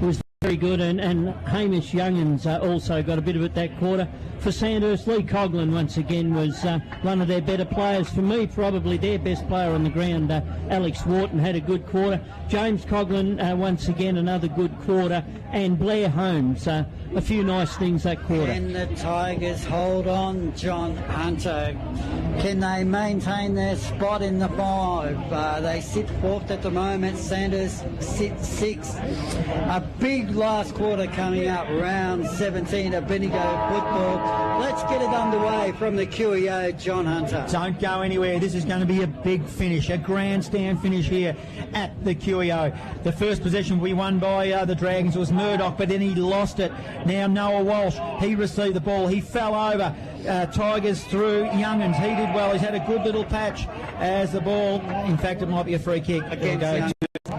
was very good, and Hamish Youngins also got a bit of it that quarter. For Sandhurst, Lee Coughlin once again was one of their better players. For me, probably their best player on the ground. Alex Wharton had a good quarter. James Coughlin once again another good quarter, and Blair Holmes a few nice things that quarter. And the Tigers hold on, John Hunter. Can they maintain their spot in the five? They sit fourth at the moment. Sanders sit sixth. A big last quarter coming up, round 17 of Bendigo football. Let's get it underway from the QEO, John Hunter. Don't go anywhere. This is going to be a big finish, a grandstand finish here at the QEO. The first possession we won by the Dragons was Murdoch, but then he lost it. Now Noah Walsh, he received the ball. He fell over. Tigers through Youngins. He did well. He's had a good little patch as the ball. In fact, it might be a free kick.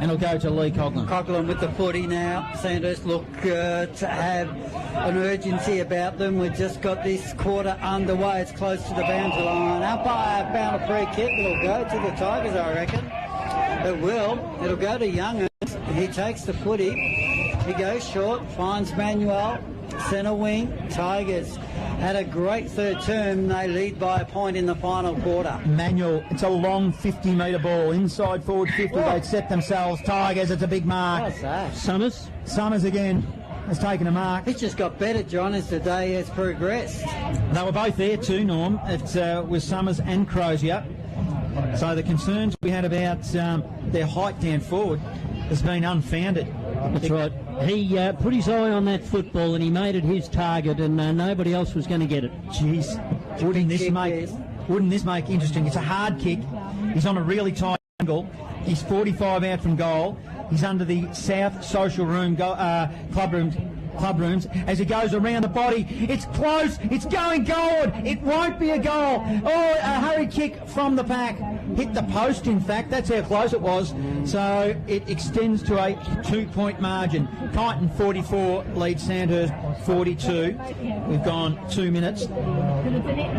It'll go to Lee Coughlin. Coughlin with the footy now. Sandhurst look to have an urgency about them. We've just got this quarter underway. It's close to the boundary line. Umpire found a free kick. It'll go to the Tigers, I reckon. It will. It'll go to Youngins. He takes the footy. He goes short, finds Manuel. Centre wing, Tigers had a great third term. They lead by a point in the final quarter. Manuel, it's a long 50-metre ball. Inside forward 50, they'd set themselves. Tigers, it's a big mark. What's that? Summers again has taken a mark. It's just got better, John, as the day has progressed. They were both there too, Norm. It was Summers and Crozier. So the concerns we had about their height down forward has been unfounded. That's right. He put his eye on that football and he made it his target, and nobody else was going to get it. Jeez, wouldn't this make interesting? It's a hard kick. He's on a really tight angle. He's 45 out from goal. He's under the South Social Room club rooms as he goes around the body. It's close. It's going goal. It won't be a goal. Oh, a hurry kick from the pack. Hit the post, in fact. That's how close it was. So it extends to a 2-point margin. Kyneton 44 leads Sandhurst 42. We've gone 2 minutes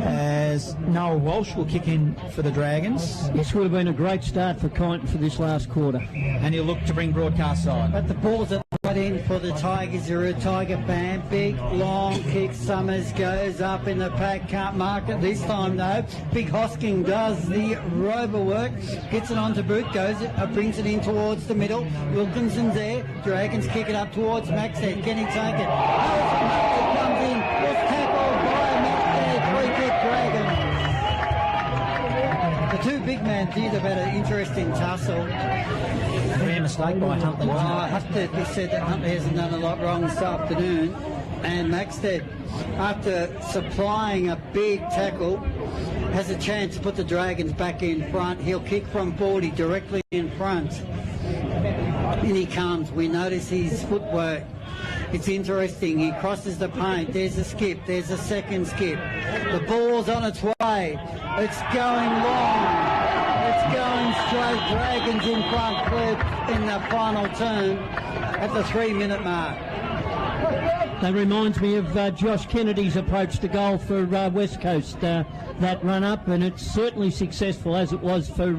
as Noah Walsh will kick in for the Dragons. This would have been a great start for Kyneton for this last quarter. And he'll look to bring broadcast side. But the ball's at the right end for the Tigers. You're a Tiger fan. Big, long kick. Summers goes up in the pack. Can't mark it this time, though. Big Hosking does the rover work. Gets it onto boot. Brings it in towards the middle. Wilkinson's there. Dragons kick it up towards Maxhead. Can he take it? Maxhead comes in. Was tackled by Maxhead. Free kick, Dragons. The two big men did have had an interesting tussle. Rare mistake by Huntley. Well, I have to be said that Huntley hasn't done a lot wrong this afternoon. And Maxted, after supplying a big tackle, has a chance to put the Dragons back in front. He'll kick from 40 directly in front. In he comes. We notice his footwork. It's interesting. He crosses the paint. There's a skip. There's a second skip. The ball's on its way. It's going long. It's going straight. Dragons in front, clear in the final turn at the 3-minute mark. That reminds me of Josh Kennedy's approach to goal for West Coast, that run up, and it's certainly successful as it was for